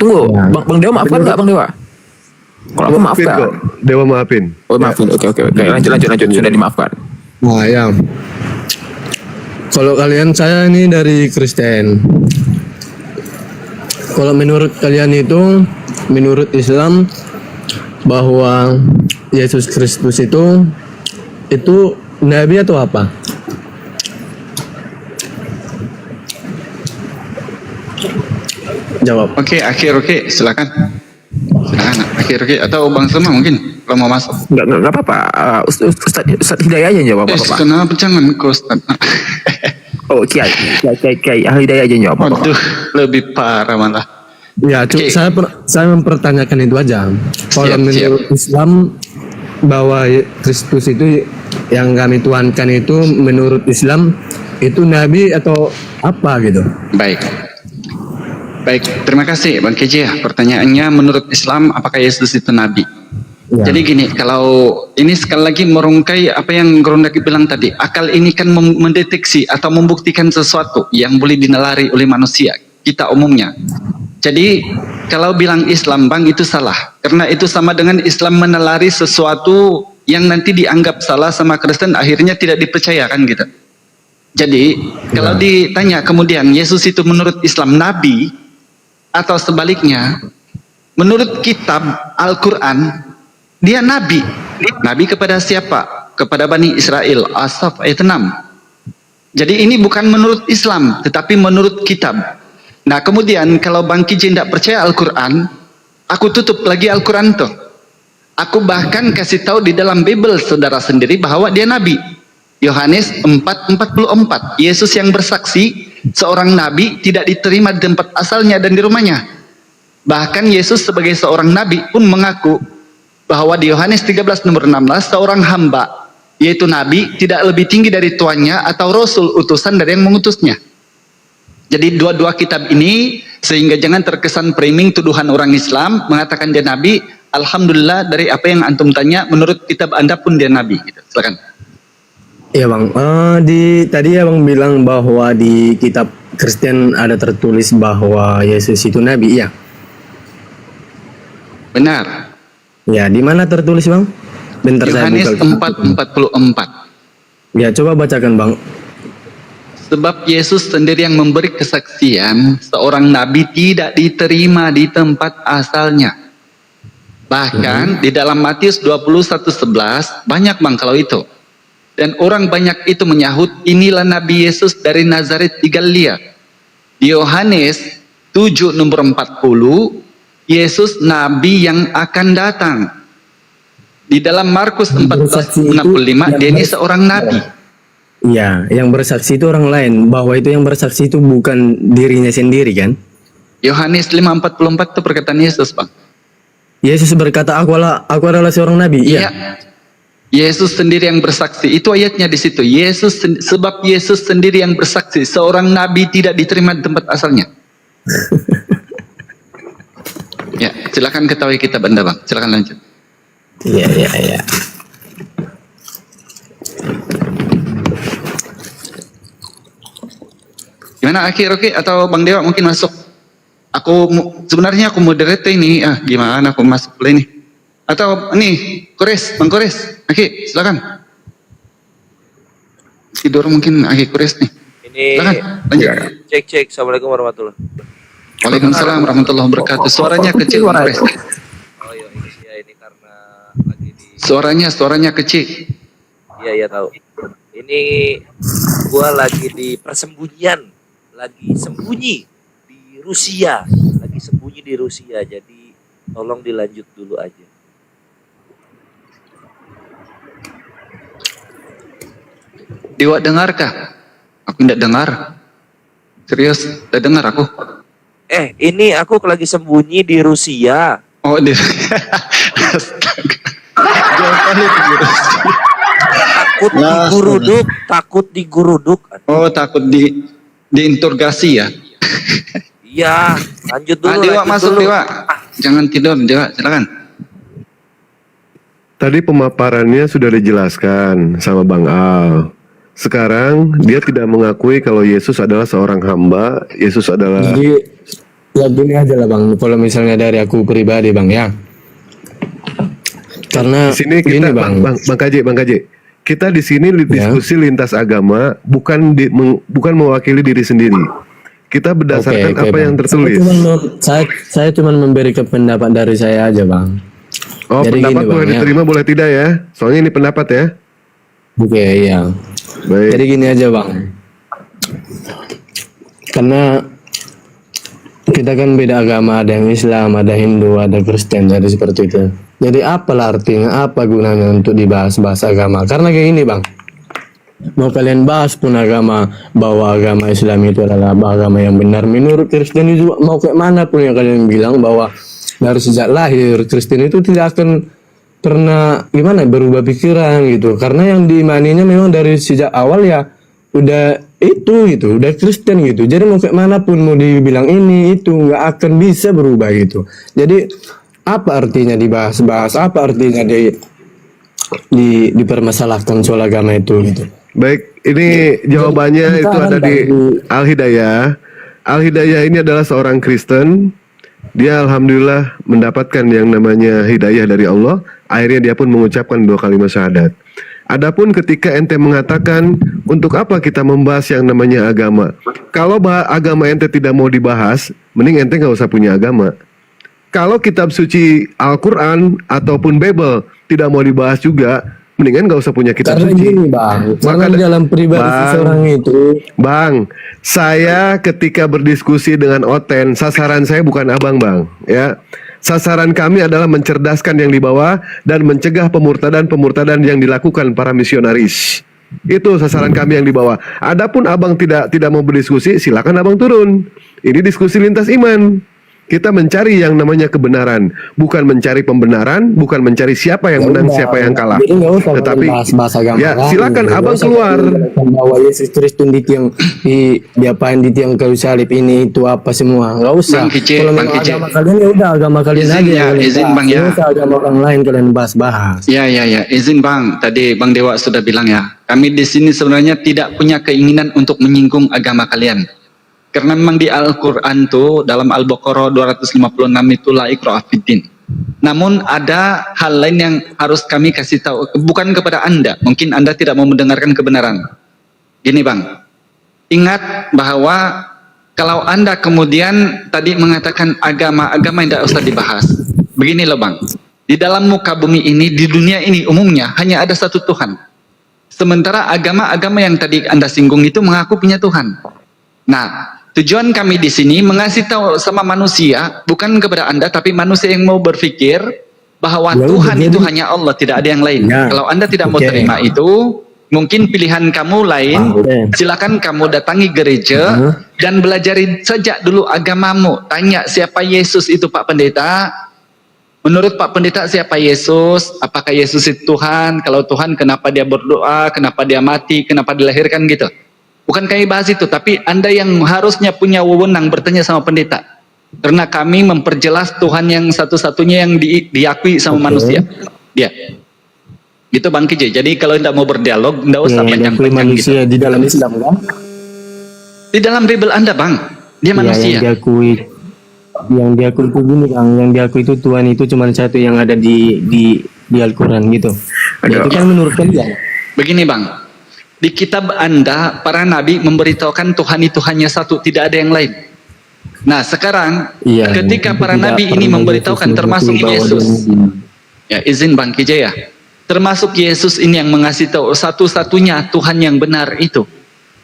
Tunggu, Bang Dewa maafkan nggak Bang Dewa? Kalau aku Maafin maafkan. kok. Dewa maafin. Oh maafin, oke. Lanjut, sudah dimaafkan. Nah ya, kalau kalian, saya ini dari Kristen. Kalau menurut kalian itu, menurut Islam, bahwa Yesus Kristus itu nabi atau apa? Jawab. Oke, oke, silakan. Silakan, akhir oke. Atau Bang Sema mungkin kalau mau masuk. Nggak apa-apa. Ustaz Hidayah aja yang jawab apa-apa. Kenapa jangan ke Ustaz? Oh Kiai Ahli Hidayah aja yang jawab apa-apa. Waduh, lebih parah malah. Ya, Oke. saya mempertanyakan itu aja. Kalau Siap, menurut Islam bahwa Kristus itu yang kami tuhankan itu menurut Islam itu nabi atau apa gitu? Baik, terima kasih Bang KJ ya. Pertanyaannya menurut Islam apakah Yesus itu nabi? Ya. Jadi gini, kalau ini sekali lagi merungkai apa yang Gerondaki bilang tadi, akal ini kan mendeteksi atau membuktikan sesuatu yang boleh dinalari oleh manusia, kita umumnya. Jadi kalau bilang Islam bang itu salah, karena itu sama dengan Islam menalari sesuatu yang nanti dianggap salah sama Kristen, akhirnya tidak dipercayakan gitu. Jadi kalau ditanya kemudian Yesus itu menurut Islam nabi atau sebaliknya, menurut kitab Al-Quran dia nabi. Nabi kepada siapa? Kepada Bani Israel. As-Saff ayat 6. Jadi ini bukan menurut Islam, tetapi menurut kitab. Nah kemudian kalau Bang Kiji tidak percaya Al-Quran, aku tutup lagi Al-Quran tuh. Aku bahkan kasih tahu di dalam Bible saudara sendiri bahwa dia nabi. Yohanes 4:44. Yesus yang bersaksi seorang nabi tidak diterima di tempat asalnya dan di rumahnya. Bahkan Yesus sebagai seorang nabi pun mengaku bahwa di Yohanes 13 nomor 16 seorang hamba yaitu nabi tidak lebih tinggi dari tuannya atau rasul utusan dari yang mengutusnya. Jadi dua-dua kitab ini sehingga jangan terkesan framing tuduhan orang Islam mengatakan dia nabi. Alhamdulillah dari apa yang antum tanya menurut kitab Anda pun dia nabi gitu. Silakan. Iya bang, tadi abang bilang bahwa di kitab Kristen ada tertulis bahwa Yesus itu nabi, ya? Benar. Ya, di mana tertulis bang? Bentar saya Yohanes buka. 4:44. Ya, coba bacakan bang. Sebab Yesus sendiri yang memberi kesaksian seorang nabi tidak diterima di tempat asalnya. Bahkan di dalam Matius 21:11 banyak bang kalau itu. Dan orang banyak itu menyahut inilah Nabi Yesus dari Nazaret di Galilea. Di Yohanes 7 nomor 40 Yesus nabi yang akan datang. Di dalam Markus 14:65 dia ini seorang nabi. Iya, yang bersaksi itu orang lain. Bahwa itu yang bersaksi itu bukan dirinya sendiri kan? Yohanes 5:44 itu perkataan Yesus bang. Yesus berkata, aku adalah seorang nabi. Iya. Yesus sendiri yang bersaksi. Itu ayatnya di situ. Sebab Yesus sendiri yang bersaksi seorang nabi tidak diterima di tempat asalnya. Ya, silakan ketahui kitab Anda bang. Silakan lanjut. Iya. Gimana akhir oke atau Bang Dewa mungkin masuk? Sebenarnya aku moderate ini. Gimana aku masuk boleh nih? Atau nih, Kores, Bang Kores. Oke, silakan. Tidur mungkin Aki Kores nih. Ini Silakan, lanjut. cek. Assalamualaikum warahmatullahi. Waalaikumsalam warahmatullahi wabarakatuh. Suaranya kecil, Bang Kores. Oh iya, ini sih ya, ini karena lagi di. Suaranya kecil. Iya tahu. Ini gua lagi di persembunyian, lagi sembunyi di Rusia, jadi tolong dilanjut dulu aja. Dewa dengarkah? Aku tidak dengar. Serius, tidak dengar aku. Ini aku lagi sembunyi di Rusia. Oh, di Astaga. Jauh kali di Rusia. Takut diguruduk. Oh, takut diinterogasi ya? Iya, lanjut dulu. Dewa masuk, Dewa. Jangan tidur, Dewa. Silakan. Tadi pemaparannya sudah dijelaskan sama Bang Al. Sekarang dia tidak mengakui kalau Yesus adalah seorang hamba, Yesus adalah. Jadi ya gini aja lah Bang, kalau misalnya dari aku pribadi Bang ya. Karena di sini kita gini, Bang KJ, kita di sini diskusi lintas agama, bukan mewakili diri sendiri. Kita berdasarkan apa Bang. yang tertulis. Saya cuma memberikan pendapat dari saya aja Bang. Oh, jadi pendapat gini, boleh Bang, diterima boleh tidak ya? Soalnya ini pendapat ya. Oke, iya. Baik. Jadi gini aja Bang. Karena kita kan beda agama, ada yang Islam, ada Hindu, ada Kristen, jadi seperti itu. Jadi apalah artinya, apa gunanya untuk dibahas-bahas agama? Karena kayak gini Bang, mau kalian bahas pun agama, bahwa agama Islam itu adalah agama yang benar. Menurut Kristen itu mau kayak mana pun yang kalian bilang bahwa dari sejak lahir Kristen itu tidak akan pernah berubah pikiran gitu. Karena yang diimaninya memang dari sejak awal ya udah itu gitu, udah Kristen gitu. Jadi mau kayak manapun mau dibilang ini itu nggak akan bisa berubah gitu. Jadi apa artinya dibahas-bahas? Apa artinya dipermasalahkan soal agama itu gitu? Baik, ini jawabannya itu ada di Al-Hidayah. Al-Hidayah ini adalah seorang Kristen. Dia alhamdulillah mendapatkan yang namanya hidayah dari Allah. Akhirnya dia pun mengucapkan 2 kalimat syahadat. Adapun ketika ente mengatakan untuk apa kita membahas yang namanya agama? Kalau agama ente tidak mau dibahas, mending ente nggak usah punya agama. Kalau kitab suci Al-Quran ataupun Bible tidak mau dibahas juga, mendingan nggak usah punya kitab karena suci. Gini Bang, karena dalam pribadi seseorang itu. Bang, saya ketika berdiskusi dengan Oten, sasaran saya bukan abang Bang, ya. Sasaran kami adalah mencerdaskan yang di bawah dan mencegah pemurtadan yang dilakukan para misionaris. Itu sasaran kami yang di bawah. Adapun abang tidak mau berdiskusi, silakan abang turun. Ini diskusi lintas iman. Kita mencari yang namanya kebenaran, bukan mencari pembenaran, bukan mencari siapa yang menang, siapa yang kalah. Tetapi ya silakan abang keluar. Bahwa Yesus Kristus di tiang diapain di tiang kayu salib ini itu apa semua, nggak usah. Kalau memang agama kalian ya udah agama kalian aja. Izin Bang ya. Nggak usah agama orang lain kalian bahas-bahas. Ya. Izin Bang. Tadi Bang Dewa sudah bilang ya. Kami di sini sebenarnya tidak punya keinginan untuk menyinggung agama kalian. Karena memang di Al-Quran tuh dalam Al-Baqarah 256 itu la ikraha fiddin. Namun ada hal lain yang harus kami kasih tahu, bukan kepada Anda. Mungkin Anda tidak mau mendengarkan kebenaran. Gini Bang, ingat bahwa kalau Anda kemudian tadi mengatakan agama yang tidak usah dibahas. Begini loh Bang, di dalam muka bumi ini, di dunia ini umumnya hanya ada satu Tuhan. Sementara agama-agama yang tadi Anda singgung itu mengaku punya Tuhan. Nah, tujuan kami di sini mengasih tahu sama manusia, bukan kepada Anda, tapi manusia yang mau berpikir bahwa Tuhan itu hanya Allah, tidak ada yang lain. Kalau Anda tidak mau terima itu, mungkin pilihan kamu lain. Silakan kamu datangi gereja dan belajari saja dulu agamamu. Tanya siapa Yesus itu Pak Pendeta. Menurut Pak Pendeta siapa Yesus? Apakah Yesus itu Tuhan? Kalau Tuhan, kenapa dia berdoa? Kenapa dia mati? Kenapa dilahirkan gitu? Bukan kami bahas itu, tapi Anda yang harusnya punya wewenang bertanya sama pendeta. Karena kami memperjelas Tuhan yang satu-satunya yang diakui sama manusia. Dia. Gitu Bang Kije. Jadi kalau tidak mau berdialog, tidak usah panjang-panjang gitu. Di dalam Islam kan? Di dalam Bible Anda Bang, dia manusia. Yang diakui. Yang diaku itu gini Bang, yang diaku itu Tuhan itu cuma satu yang ada di Al-Quran gitu. Ya, itu kan menurut kalian. Begini Bang, di kitab Anda para nabi memberitahukan Tuhan itu hanya satu, tidak ada yang lain. Nah sekarang ketika para nabi ini memberitahukan termasuk Yesus, ya izin Bang Kijaya, termasuk Yesus ini yang mengasih tahu satu-satunya Tuhan yang benar itu,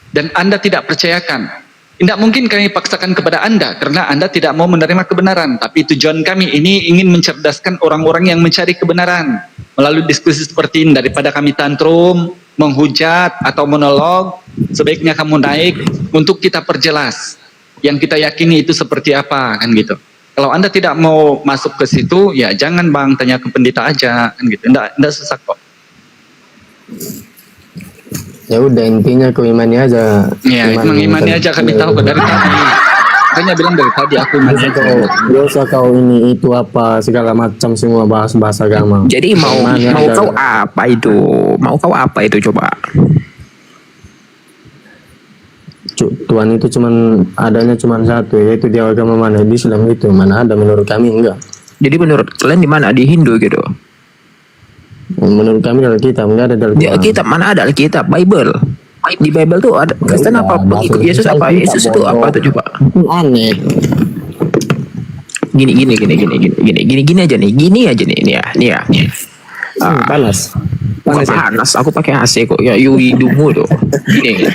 dan Anda tidak percayakan. Tidak mungkin kami paksakan kepada Anda karena Anda tidak mau menerima kebenaran. Tapi tujuan kami ini ingin mencerdaskan orang-orang yang mencari kebenaran melalui diskusi seperti ini. Daripada kami tantrum, menghujat atau monolog, sebaiknya kamu naik untuk kita perjelas yang kita yakini itu seperti apa, kan gitu. Kalau Anda tidak mau masuk ke situ, ya jangan Bang, tanya ke pendeta aja, kan gitu. Enggak susah kok. Ya udah intinya kau imani aja. Iya, imani aja, kami tahu dari tadi. Makanya bilang dari tadi aku imani aja. Biasa kau ini itu apa segala macam semua bahasa agama. Jadi mau kau apa itu? Mau kau apa itu coba? Tuhan itu adanya cuman satu, yaitu di agama mana? Di Islam itu mana ada, menurut kami enggak. Jadi menurut kalian di mana? Di Hindu gitu? Menurut kami dalam kitab enggak ada dalam Di Alkitab mana ada Alkitab? Bible. Di Bible tuh ada Kristen apa? Pengikut Yesus apa? Yesus itu apa tuh coba? Aneh. Gini aja nih. Gini aja nih. Nih ya. Panas. Bukan panas. Aku pakai AC kok. Ya hidungmu tuh. Gini.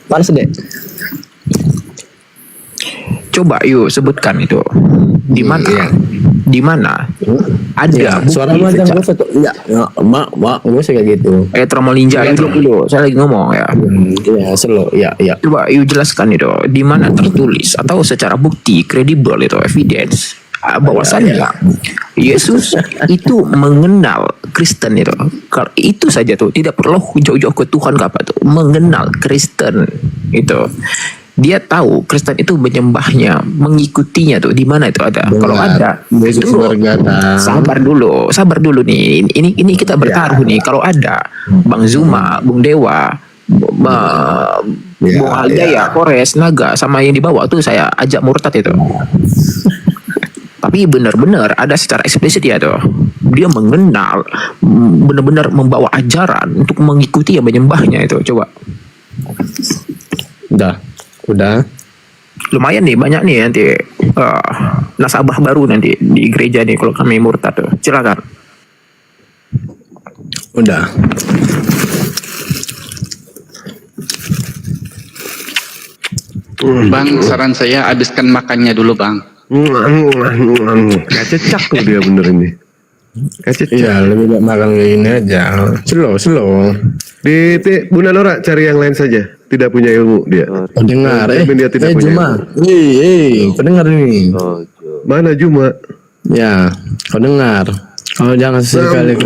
Panas deh. Coba yuk sebutkan itu. Di mana? Di mana ada suara lu aja nggak usah tuh, mak nggak usah kayak gitu. Tromol ninja itu dulu, saya lagi ngomong ya. Iya, slow, ya. Coba yuk jelaskan itu, di mana tertulis atau secara bukti kredibel itu evidence bahwasannya Yesus itu mengenal Kristen itu. Kalau itu saja tuh, tidak perlu jauh-jauh ke Tuhan ke apa tuh, mengenal Kristen itu. Dia tahu Kristen itu menyembahnya, mengikutinya tuh di mana itu ada. Kalau ada, sabar dulu nih. Ini kita bertaruh nih. Kalau ada Bang Zuma, Bung Dewa, Bung Aljaya, Kores, Naga, sama yang dibawa tuh saya ajak murtad itu. Tapi benar-benar ada secara eksplisit ya tuh. Dia mengenal, benar-benar membawa ajaran untuk mengikuti yang menyembahnya itu. Coba. Udah. Lumayan nih, banyak nih nanti nasabah baru nanti di gereja nih kalau kami murtad tuh. Silakan. Udah. Bang, saran saya habiskan makannya dulu Bang. Kacecak tuh dia bener ini. Kacecak. Iya, lebih baik makan kayak gini aja. Slow. Di Bunda Nora cari yang lain saja. Tidak punya ilmu dia. Dengar, dia tidak punya Juma. ilmu. Kau dengar nih. Mana Juma? Ya, kau dengar. Kau jangan sekali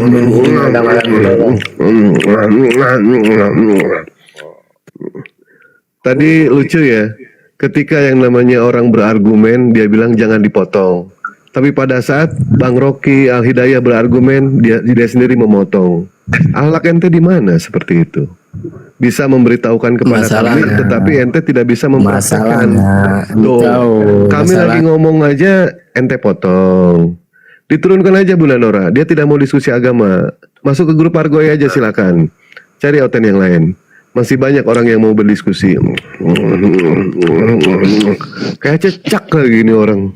Tadi lucu ya. Ketika yang namanya orang berargumen, dia bilang jangan dipotong. Tapi pada saat Bang Rocky Al Hidayah berargumen, dia sendiri memotong. Akhlak ente di mana seperti itu? Bisa memberitahukan kepada kami, tetapi ente tidak bisa mempraktekkan. Kami lagi ngomong aja, ente potong. Diturunkan aja Bunda Nora. Dia tidak mau diskusi agama. Masuk ke grup Argoy aja silakan. Cari oten yang lain. Masih banyak orang yang mau berdiskusi. Kayak cecak lagi ini orang.